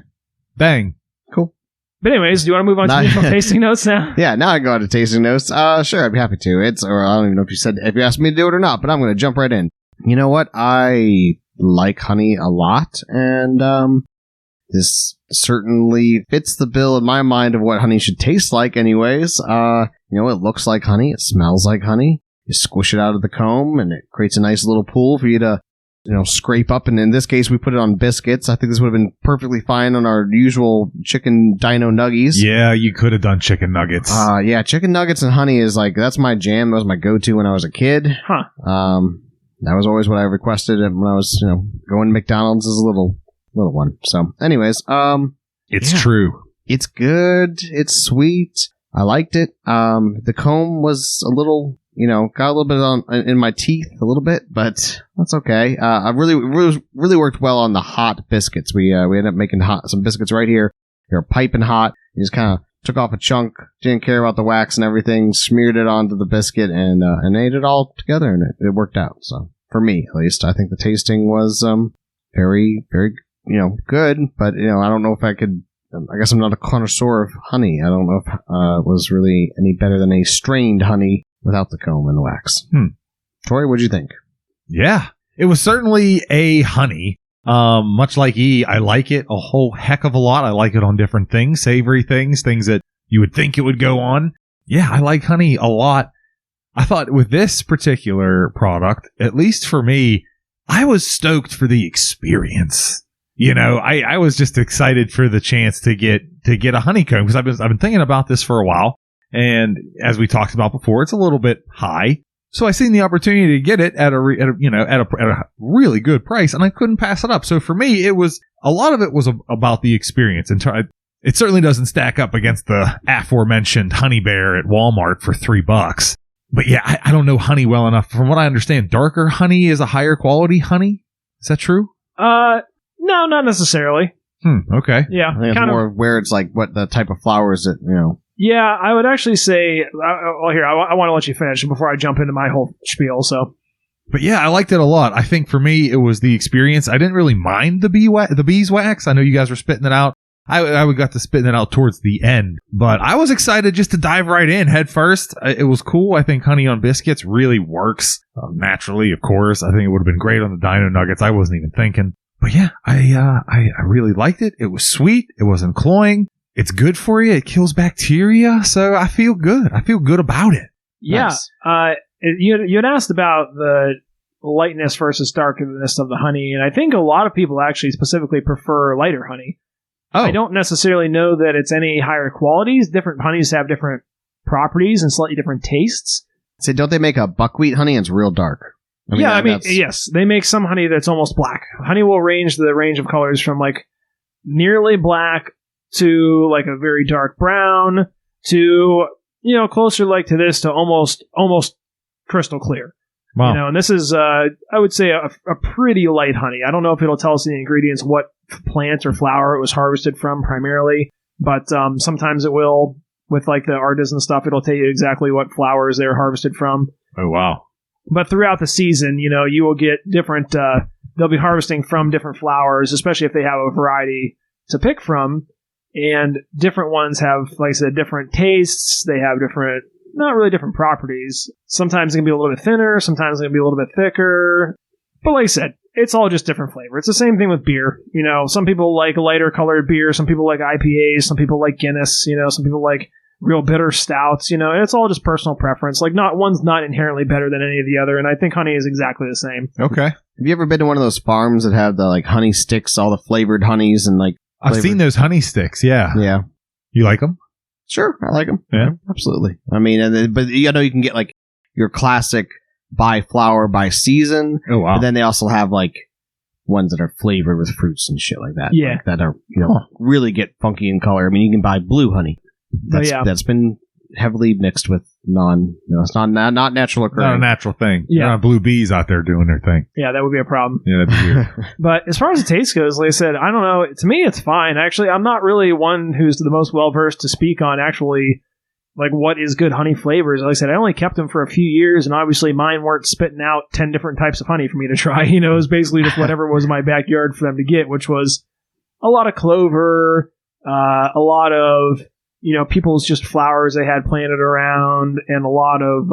Bang. Cool. But anyways, do you want to move on to the tasting notes now? Yeah, now I go on to tasting notes. Sure, I'd be happy to. Or I don't even know if you asked me to do it or not, but I'm going to jump right in. You know what? I like honey a lot, and this certainly fits the bill in my mind of what honey should taste like anyways. It looks like honey. It smells like honey. You squish it out of the comb, and it creates a nice little pool for you to, scrape up. And in this case, we put it on biscuits. I think this would have been perfectly fine on our usual chicken dino nuggies. Yeah, you could have done chicken nuggets. Yeah, chicken nuggets and honey is like, that's my jam. That was my go-to when I was a kid. Huh. That was always what I requested when I was, going to McDonald's as a little one. So, anyways, it's true. It's good. It's sweet. I liked it. The comb was a little, got a little bit in my teeth a little bit, but that's okay. I really worked well on the hot biscuits. We ended up making some biscuits right here. They were piping hot. You just kind of took off a chunk, didn't care about the wax and everything, smeared it onto the biscuit, and ate it all together, and it worked out. So for me, at least, I think the tasting was very, very, good. But I don't know if I could. I guess I'm not a connoisseur of honey. I don't know if it was really any better than a strained honey without the comb and the wax. Tori, what'd you think? Yeah, it was certainly a honey. Much like E, I like it a whole heck of a lot. I like it on different things, savory things that you would think it would go on. Yeah, I like honey a lot. I thought with this particular product, at least for me, I was stoked for the experience. I was just excited for the chance to get a honeycomb, because I've been thinking about this for a while. And as we talked about before, it's a little bit high. So I seen the opportunity to get it at a really good price, and I couldn't pass it up. So for me, a lot of it was about the experience. And it certainly doesn't stack up against the aforementioned Honey Bear at Walmart for $3. But yeah, I don't know honey well enough. From what I understand, darker honey is a higher quality honey. Is that true? No, not necessarily. Okay. Yeah. I think it's more where it's like what the type of flowers that, Yeah, I would actually say, I want to let you finish before I jump into my whole spiel, so. But yeah, I liked it a lot. I think for me, it was the experience. I didn't really mind the beeswax. I know you guys were spitting it out. I got to spitting it out towards the end, but I was excited just to dive right in head first. It was cool. I think honey on biscuits really works naturally, of course. I think it would have been great on the Dino Nuggets. I wasn't even thinking. But yeah, I really liked it. It was sweet. It wasn't cloying. It's good for you. It kills bacteria. So I feel good. I feel good about it. Yeah. Nice. You had asked about the lightness versus darkness of the honey, and I think a lot of people actually specifically prefer lighter honey. Oh. I don't necessarily know that it's any higher qualities. Different honeys have different properties and slightly different tastes. So don't they make a buckwheat honey and it's real dark? Yes. They make some honey that's almost black. Honey will range of colors from like nearly black to like a very dark brown to, closer like to this to almost crystal clear. Wow. And this is, I would say, a pretty light honey. I don't know if it'll tell us the ingredients, what plant or flower it was harvested from primarily, but sometimes it will, with like the artisan stuff, it'll tell you exactly what flowers they're harvested from. Oh, wow. But throughout the season, you will get different, they'll be harvesting from different flowers, especially if they have a variety to pick from, and different ones have, like I said, different tastes, they have different, not really different properties. Sometimes it can be a little bit thinner, sometimes it can be a little bit thicker. But like I said, it's all just different flavor. It's the same thing with beer. Some people like lighter colored beer, some people like IPAs, some people like Guinness, some people like real bitter stouts, and it's all just personal preference. Like one's not inherently better than any of the other, and I think honey is exactly the same. Okay. Have you ever been to one of those farms that have the like honey sticks, all the flavored honeys and like I've seen those honey sticks, yeah. Yeah. You like them? Sure, I like them. Yeah, absolutely. I mean, but you can get like your classic by flower by season. Oh wow! But then they also have like ones that are flavored with fruits and shit like that. Yeah, like, that are really get funky in color. I mean, you can buy blue honey. That's been heavily mixed with it's not natural occurring. Not a natural thing. Yeah, not blue bees out there doing their thing. Yeah, that would be a problem. Yeah, that'd be weird. But as far as the taste goes, like I said, I don't know. To me, it's fine. Actually, I'm not really one who's the most well versed to speak on actually like what is good honey flavors. Like I said, I only kept them for a few years, and obviously mine weren't spitting out 10 different types of honey for me to try. It was basically just whatever was in my backyard for them to get, which was a lot of clover, a lot of people's just flowers they had planted around, and a lot of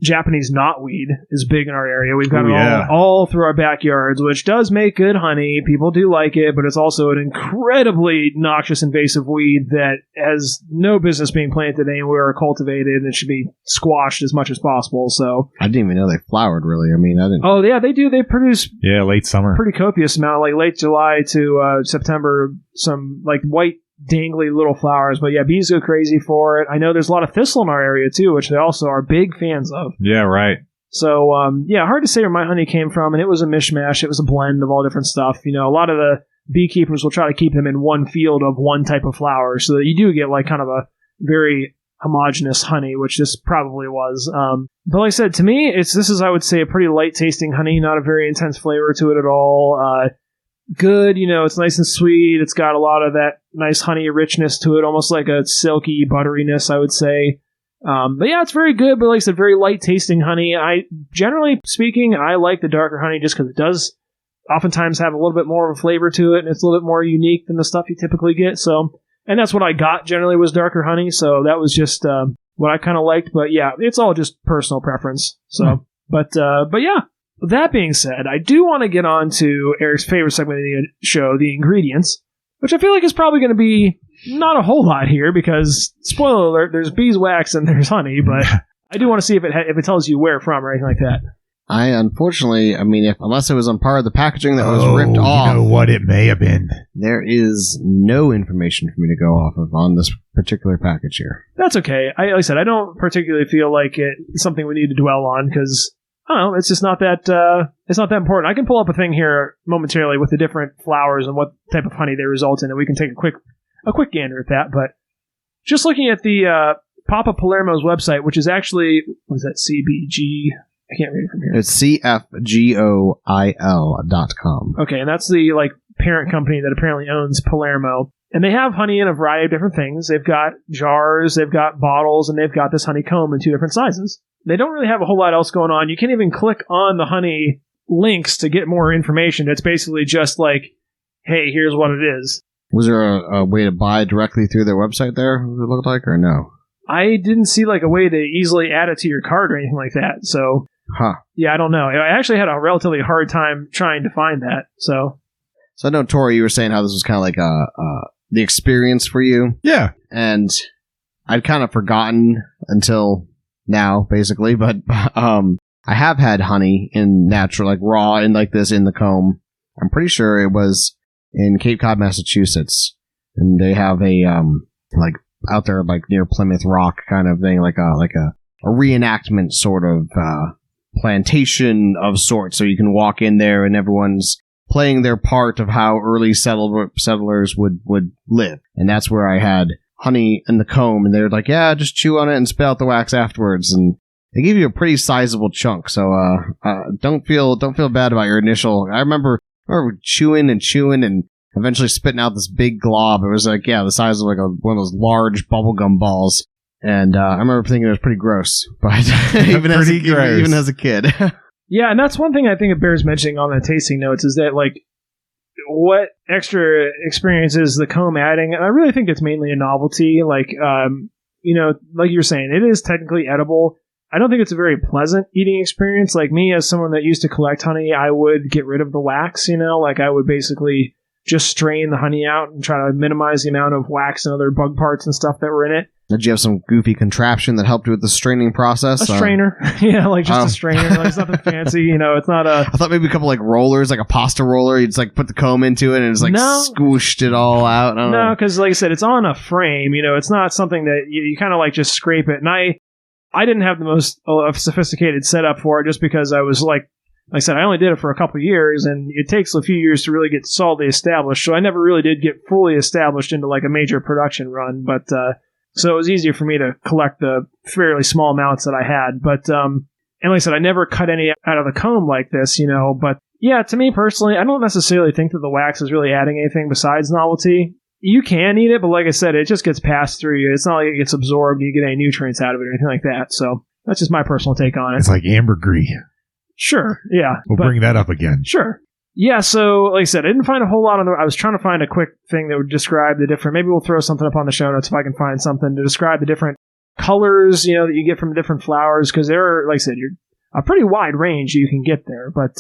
Japanese knotweed is big in our area. We've got it all through our backyards, which does make good honey. People do like it, but it's also an incredibly noxious invasive weed that has no business being planted anywhere or cultivated, and should be squashed as much as possible. So I didn't even know they flowered, really. I mean, I didn't. Oh, yeah, they do. They produce late summer. Pretty copious amount, like late July to September, some like white dangly little flowers. But yeah, bees go crazy for it. I know there's a lot of thistle in our area too, which they also are big fans of. Yeah, right. So hard to say where my honey came from, and it was a mishmash. It was a blend of all different stuff. A lot of the beekeepers will try to keep them in one field of one type of flower, so that you do get like kind of a very homogeneous honey, which this probably was. But like I said, to me, this is, I would say, a pretty light tasting honey, not a very intense flavor to it at all. Good, it's nice and sweet. It's got a lot of that nice honey richness to it, almost like a silky butteriness, I would say. But yeah, it's very good, but like I said, very light tasting honey. Generally speaking, I like the darker honey just because it does oftentimes have a little bit more of a flavor to it, and it's a little bit more unique than the stuff you typically get. So, and that's what I got generally was darker honey, so that was just what I kind of liked. But yeah, it's all just personal preference. So, but yeah. That being said, I do want to get on to Eric's favorite segment of the show, the ingredients, which I feel like is probably going to be not a whole lot here because, spoiler alert, there's beeswax and there's honey, but I do want to see if it tells you where from or anything like that. Unfortunately, unless it was on part of the packaging that was ripped off. You know what it may have been. There is no information for me to go off of on this particular package here. That's okay. Like I said, I don't particularly feel like it's something we need to dwell on because I don't know, it's just not that it's not that important. I can pull up a thing here momentarily with the different flowers and what type of honey they result in, and we can take a quick gander at that. But just looking at the Papa Palermo's website, which is actually, what is that, CBG? I can't read it from here. It's CFGOIL.com. Okay, and that's the parent company that apparently owns Palermo. And they have honey in a variety of different things. They've got jars, they've got bottles, and they've got this honeycomb in 2 different sizes. They don't really have a whole lot else going on. You can't even click on the honey links to get more information. It's basically just like, hey, here's what it is. Was there a way to buy directly through their website there, it looked like, or no? I didn't see like a way to easily add it to your card or anything like that. So, yeah, I don't know. I actually had a relatively hard time trying to find that. So I know, Tori, you were saying how this was kind of like the experience for you. Yeah. And I'd kind of forgotten until now, basically. But I have had honey in natural, like raw, and like this in the comb. I'm pretty sure it was in Cape Cod, Massachusetts. And they have a, like, out there, like, near Plymouth Rock kind of thing, like a reenactment sort of plantation of sorts. So you can walk in there and everyone's playing their part of how early settlers would live. And that's where I had honey in the comb, and they're like, yeah, just chew on it and spit out the wax afterwards. And they give you a pretty sizable chunk. So don't feel bad about your initial. I remember chewing and eventually spitting out this big glob. It was like, yeah, the size of like one of those large bubblegum balls. And I remember thinking it was pretty gross, but even as a kid. Yeah, and that's one thing I think it bears mentioning on the tasting notes is that, like, what extra experience is the comb adding? And I really think it's mainly a novelty. Like, you know, like you're saying, it is technically edible. I don't think it's a very pleasant eating experience. Like, me, as someone that used to collect honey, I would get rid of the wax, you know? Like, I would basically just strain the honey out and try to minimize the amount of wax and other bug parts and stuff that were in it. Did you have some goofy contraption that helped you with the straining process? A strainer. Yeah, like just a strainer. Like, it's nothing fancy, you know, it's not a... I thought maybe a couple like rollers, like a pasta roller. You just like put the comb into it and it's like squooshed it all out. No, because like I said, it's on a frame, you know, it's not something that you kind of like just scrape it. And I didn't have the most sophisticated setup for it just because I was like I said, I only did it for a couple of years, and it takes a few years to really get solidly established. So I never really did get fully established into like a major production run. But so it was easier for me to collect the fairly small amounts that I had. But and like I said, I never cut any out of the comb like this, you know. But yeah, to me personally, I don't necessarily think that the wax is really adding anything besides novelty. You can eat it, but like I said, it just gets passed through you. It's not like it gets absorbed and you get any nutrients out of it or anything like that. So that's just my personal take on it. It's like ambergris. Sure, yeah. We'll bring that up again. Sure. Yeah, so like I said, I didn't find a whole lot on I was trying to find a quick thing that would describe the different... Maybe we'll throw something up on the show notes if I can find something to describe the different colors, you know, that you get from different flowers, because there are, like I said, you're a pretty wide range you can get there. But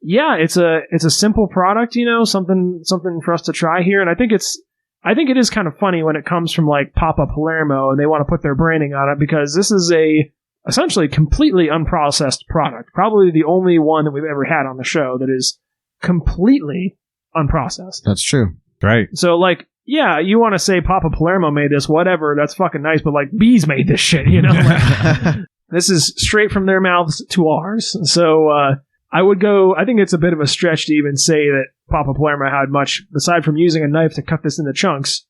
yeah, it's a simple product, you know, something for us to try here, and I think it is kind of funny when it comes from like Papa Palermo and they want to put their branding on it, because this is a essentially completely unprocessed product. Probably the only one that we've ever had on the show that is completely unprocessed. That's true. Right. So like, yeah, you want to say Papa Palermo made this, whatever, that's fucking nice, but like bees made this shit, you know? Like, this is straight from their mouths to ours. So I think it's a bit of a stretch to even say that Papa Palermo had much, aside from using a knife to cut this into chunks.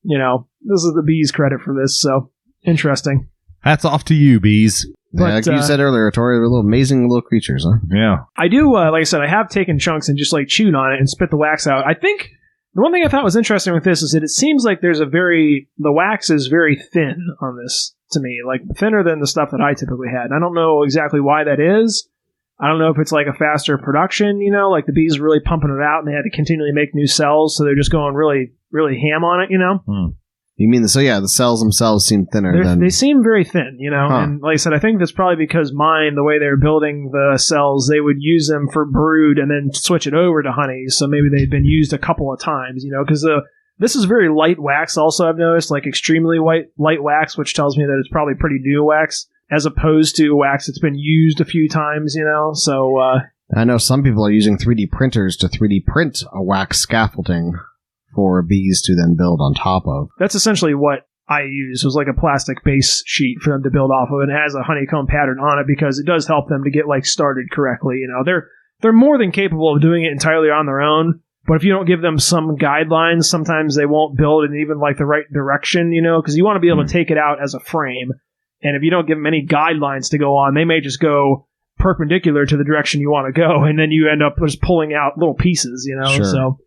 You know, this is the bees' credit for this, so interesting. Hats off to you, bees. But, like you said earlier, Tori, they're little amazing little creatures, huh? Yeah. I do, like I said, I have taken chunks and just like chewed on it and spit the wax out. I think the one thing I thought was interesting with this is that it seems like the wax is very thin on this to me, like thinner than the stuff that I typically had. And I don't know exactly why that is. I don't know if it's like a faster production, you know, like the bees are really pumping it out and they had to continually make new cells, so they're just going really, really ham on it, you know? You mean, the cells themselves seem thinner. They seem very thin, you know? And like I said, I think that's probably because the way they're building the cells, they would use them for brood and then switch it over to honey, so maybe they've been used a couple of times, you know? Because this is very light wax also, I've noticed, like extremely light wax, which tells me that it's probably pretty new wax, as opposed to wax that's been used a few times, you know? So, I know some people are using 3D printers to 3D print a wax scaffolding for bees to then build on top of. That's essentially what I use. It was like a plastic base sheet for them to build off of, and it has a honeycomb pattern on it because it does help them to get like started correctly. You know, they're more than capable of doing it entirely on their own, but if you don't give them some guidelines, sometimes they won't build in even like the right direction, you know, because you want to be able to take it out as a frame. And if you don't give them any guidelines to go on, they may just go perpendicular to the direction you want to go, and then you end up just pulling out little pieces, you know. Sure. So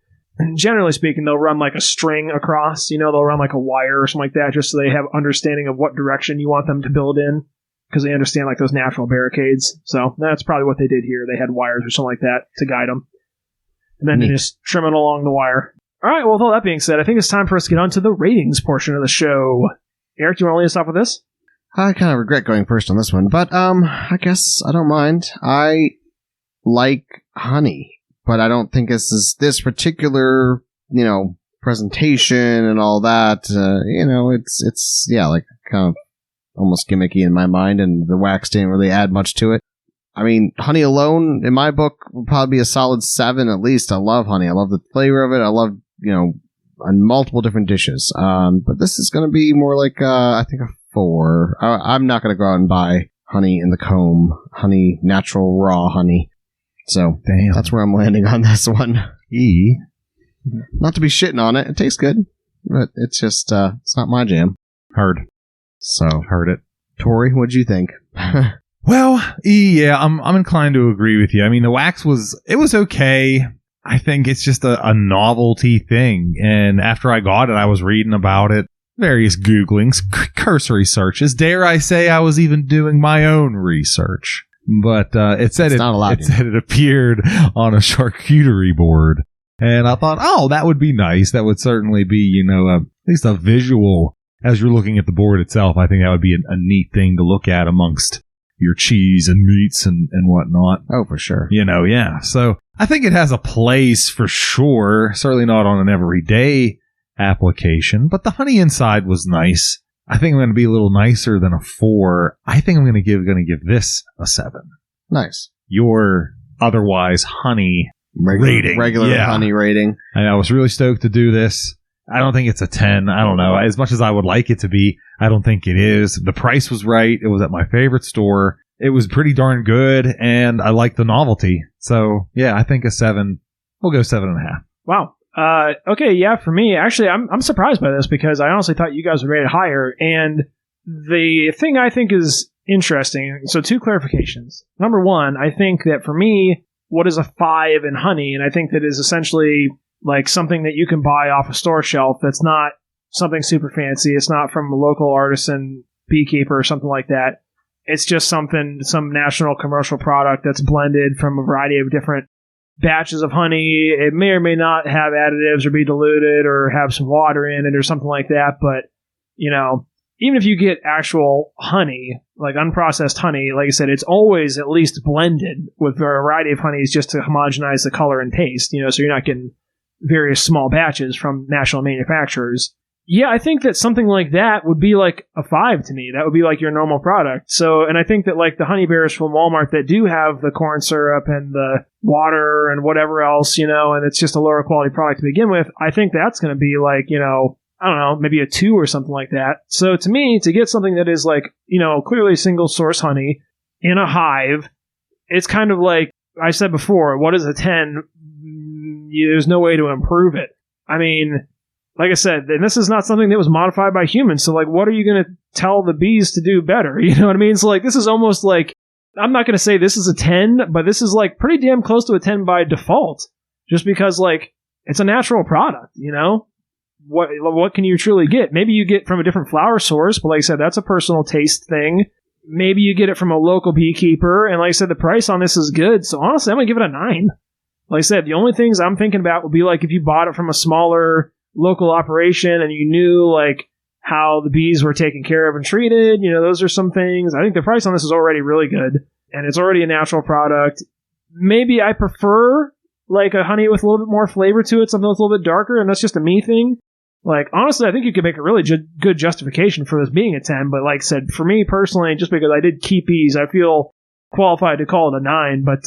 generally speaking, they'll run like a string across, you know, they'll run like a wire or something like that, just so they have understanding of what direction you want them to build in, because they understand like those natural barricades. So that's probably what they did here. They had wires or something like that to guide them. And then they just trim it along the wire. All right, well, with all that being said, I think it's time for us to get on to the ratings portion of the show. Eric, do you want to lead us off with this? I kind of regret going first on this one, but I guess I don't mind. I like honey, but I don't think this particular, presentation and all that. It's like kind of almost gimmicky in my mind, and the wax didn't really add much to it. I mean, honey alone, in my book, would probably be a solid 7 at least. I love honey. I love the flavor of it. I love, on multiple different dishes. But this is going to be more like, I think a 4. I'm not going to go out and buy honey in the comb, honey, natural raw honey. So that's where I'm landing on this one. Not to be shitting on it. It tastes good, but it's just, it's not my jam. Heard. So, heard it. Tori, what'd you think? Well, yeah, I'm inclined to agree with you. I mean, the wax was okay. I think it's just a novelty thing. And after I got it, I was reading about it, various Googlings, cursory searches. Dare I say I was even doing my own research. But it said it appeared on a charcuterie board. And I thought, that would be nice. That would certainly be, at least a visual. As you're looking at the board itself, I think that would be a neat thing to look at amongst your cheese and meats and whatnot. Oh, for sure. Yeah. So I think it has a place for sure. Certainly not on an everyday application, but the honey inside was nice. I think I'm going to be a little nicer than a 4. I think I'm going to give this a 7. Nice. Your otherwise honey rating. Regular honey rating. And I was really stoked to do this. I don't think it's a 10. I don't know. As much as I would like it to be, I don't think it is. The price was right. It was at my favorite store. It was pretty darn good, and I like the novelty. So, yeah, I think a 7. We'll go 7.5. Wow. Okay, yeah, for me, actually, I'm surprised by this because I honestly thought you guys would rate it higher. And the thing I think is interesting, so 2 clarifications. Number 1, I think that for me, what is a 5 in honey? And I think that is essentially like something that you can buy off a store shelf that's not something super fancy. It's not from a local artisan beekeeper or something like that. It's just some national commercial product that's blended from a variety of different batches of honey. It may or may not have additives or be diluted or have some water in it or something like that. But, even if you get actual honey, like unprocessed honey, like I said, it's always at least blended with a variety of honeys just to homogenize the color and taste, so you're not getting various small batches from national manufacturers. Yeah, I think that something like that would be like a 5 to me. That would be like your normal product. So, and I think that like the honey bears from Walmart that do have the corn syrup and the water and whatever else, and it's just a lower quality product to begin with, I think that's going to be like, I don't know, maybe a 2 or something like that. So to me, to get something that is like, clearly single source honey in a hive, it's kind of like I said before, what is a 10? There's no way to improve it. I mean, like I said, and this is not something that was modified by humans. So, like, what are you going to tell the bees to do better? You know what I mean? So, like, this is almost like, I'm not going to say this is a 10, but this is, like, pretty damn close to a 10 by default. Just because, like, it's a natural product, What can you truly get? Maybe you get from a different flower source, but like I said, that's a personal taste thing. Maybe you get it from a local beekeeper, and like I said, the price on this is good. So, honestly, I'm going to give it a 9. Like I said, the only things I'm thinking about would be like if you bought it from a smaller local operation and you knew like how the bees were taken care of and treated, those are some things. I think the price on this is already really good and it's already a natural product. Maybe I prefer like a honey with a little bit more flavor to it, something that's a little bit darker, and that's just a me thing. Like, honestly, I think you could make a really good justification for this being a 10, but like I said, for me personally, just because I did keep bees, I feel qualified to call it a 9, but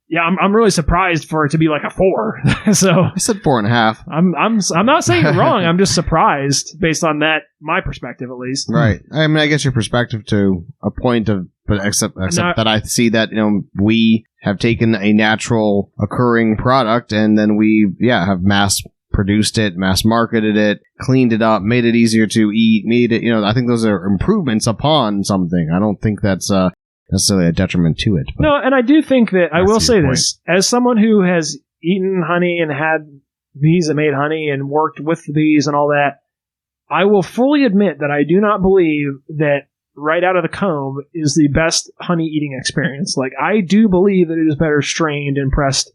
yeah, I'm really surprised for it to be like a 4. So I said 4.5. I'm not saying you're wrong. I'm just surprised based on that, my perspective at least. Right. I mean, I guess your perspective to a point of, but except that I see that we have taken a natural occurring product and then we have mass produced it, mass marketed it, cleaned it up, made it easier to eat, made it. I think those are improvements upon something. I don't think that's necessarily a detriment to it. No, and I do think that I will say this as someone who has eaten honey and had bees that made honey and worked with the bees and all that, I will fully admit that I do not believe that right out of the comb is the best honey eating experience. Like, I do believe that it is better strained and pressed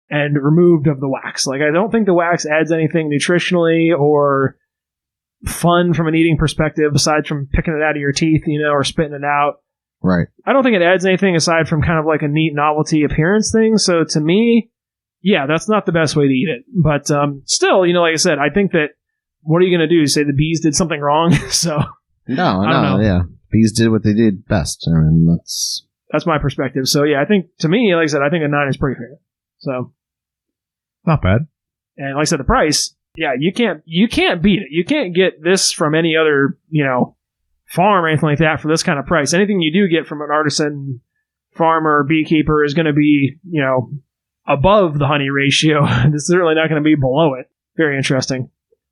and removed of the wax. Like, I don't think the wax adds anything nutritionally or fun from an eating perspective aside from picking it out of your teeth, or spitting it out. Right. I don't think it adds anything aside from kind of like a neat novelty appearance thing. So to me, yeah, that's not the best way to eat it. But still, like I said, I think that what are you going to do? Say the bees did something wrong? So no, yeah. Bees did what they did best. I mean, that's my perspective. So yeah, I think to me, like I said, I think a 9 is pretty fair. So not bad. And like I said, the price, yeah, you can't beat it. You can't get this from any other, farm or anything like that for this kind of price. Anything you do get from an artisan farmer or beekeeper is going to be, above the honey ratio. It's certainly not going to be below it. Very interesting.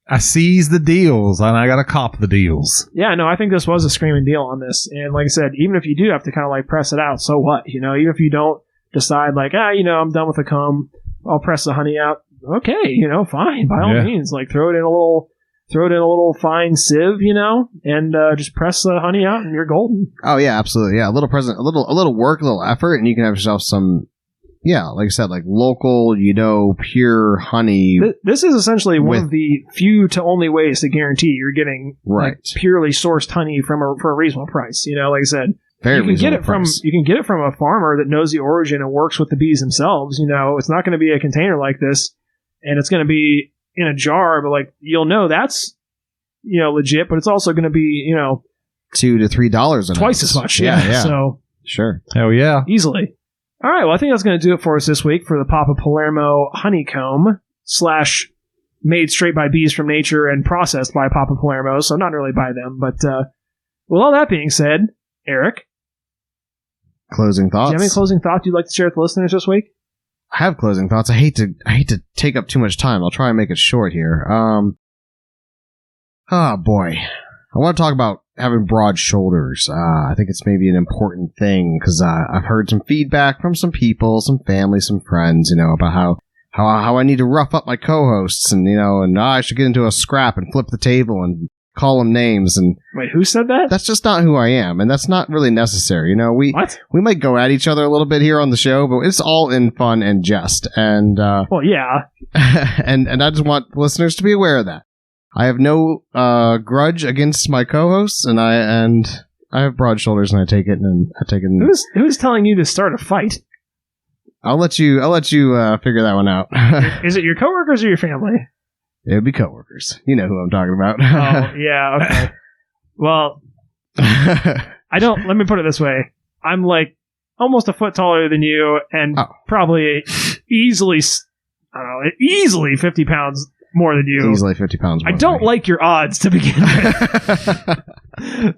I seize the deals, and I got to cop the deals. Yeah, no, I think this was a screaming deal on this. And like I said, even if you do have to kind of like press it out, so what? Even if you don't decide like, I'm done with the comb, I'll press the honey out. Okay, fine, by all means. Like throw it in a little fine sieve, and just press the honey out, and you're golden. Oh yeah, absolutely. Yeah, a little work, a little effort, and you can have yourself some. Yeah, like I said, like local, pure honey. This is essentially one of the few to only ways to guarantee you're getting right. like, purely sourced honey for a reasonable price. Like I said, you can get it from a farmer that knows the origin and works with the bees themselves. It's not going to be a container like this, and it's going to be in a jar, but like that's legit. But it's also going to be $2 to $3 twice as much. Yeah. So sure, hell yeah, easily. All right, well, I think that's going to do it for us this week for the Papa Palermo Honeycomb / made straight by bees from nature and processed by Papa Palermo, so not really by them. But with all that being said, Eric, closing thoughts. Do you have any closing thoughts you'd like to share with the listeners this week? I have closing thoughts. I hate to take up too much time. I'll try and make it short here. Oh boy, I want to talk about having broad shoulders. I think it's maybe an important thing because I've heard some feedback from some people, some family, some friends, about how I need to rough up my co-hosts and I should get into a scrap and flip the table and call them names. And wait, who said that? That's just not who I am, and that's not really necessary. We might go at each other a little bit here on the show, but it's all in fun and jest. And well, yeah, and I just want listeners to be aware of that. I have no grudge against my co-hosts, and I have broad shoulders, and I take it. Who's telling you to start a fight? I'll let you figure that one out. Is it your coworkers or your family? It would be coworkers. You know who I'm talking about. Oh yeah, okay. Well, let me put it this way: I'm like almost a foot taller than you, and probably easily 50 pounds. More than you. Easily 50 pounds more. I don't like your odds to begin with.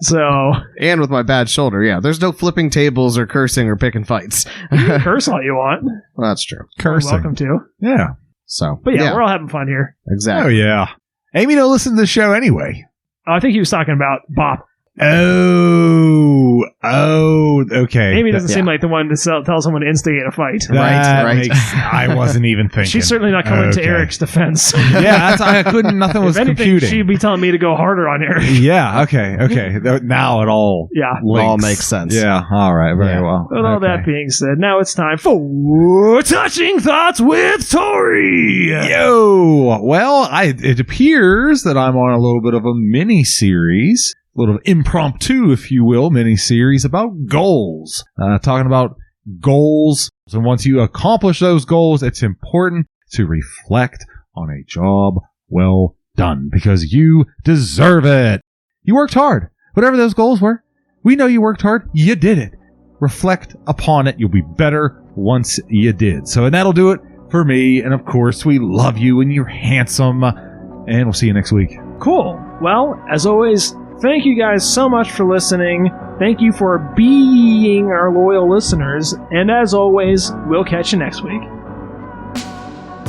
So. And with my bad shoulder, yeah. There's no flipping tables or cursing or picking fights. You can curse all you want. Well, that's true. Cursing. You're welcome to. Yeah. So. But yeah, we're all having fun here. Exactly. Oh, yeah. Amy don't listen to the show anyway. I think he was talking about Bop. Oh, okay. Amy doesn't seem like the one to tell someone to instigate a fight. Right. I wasn't even thinking. She's certainly not coming to Eric's defense. Yeah, I couldn't. Nothing was if anything, computing. She'd be telling me to go harder on Eric. Yeah. Okay. Now it all. Yeah. Links. All makes sense. Yeah. All right. Very well. With all that being said, now it's time for Touching Thoughts with Tori. Yo. Well, it appears that I'm on a little bit of a mini series. A little impromptu, if you will, mini-series about goals. Talking about goals. And once you accomplish those goals, it's important to reflect on a job well done because you deserve it. You worked hard. Whatever those goals were, we know you worked hard. You did it. Reflect upon it. You'll be better once you did. So, and that'll do it for me. And of course, we love you and you're handsome. And we'll see you next week. Cool. Well, as always, thank you guys so much for listening. Thank you for being our loyal listeners. And as always, we'll catch you next week.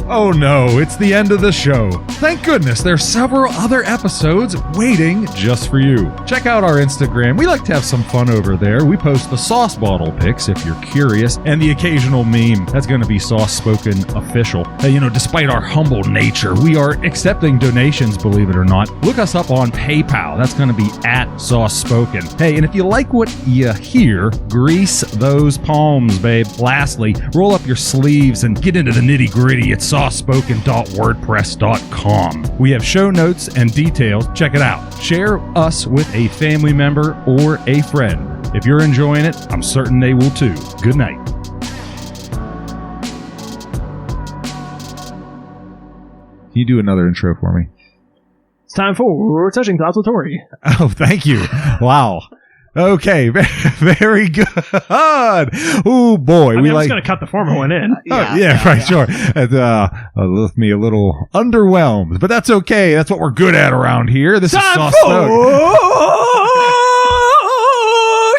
Oh no, it's the end of the show. Thank goodness there's several other episodes waiting just for you. Check out our Instagram. We like to have some fun over there. We post the sauce bottle pics if you're curious, and the occasional meme. That's going to be Sauce Spoken official. Hey, despite our humble nature, we are accepting donations, believe it or not. Look us up on PayPal. That's going to be at Sauce Spoken. Hey, and if you like what you hear, grease those palms, babe. Lastly, roll up your sleeves and get into the nitty-gritty at saucespoken.wordpress.com. We have show notes and details. Check it out. Share us with a family member or a friend. If you're enjoying it, I'm certain they will too. Good night. Can you do another intro for me? It's time for Touching Thoughts with Tori. Oh, thank you. Wow. Okay, very good. Oh boy, I'm just going to cut the former one in. Sure. It left me a little underwhelmed, but that's okay. That's what we're good at around here. This is Sauce Spoken.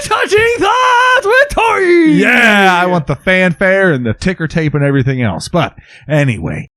Touching Thoughts with Tori. Yeah, I want the fanfare and the ticker tape and everything else. But anyway,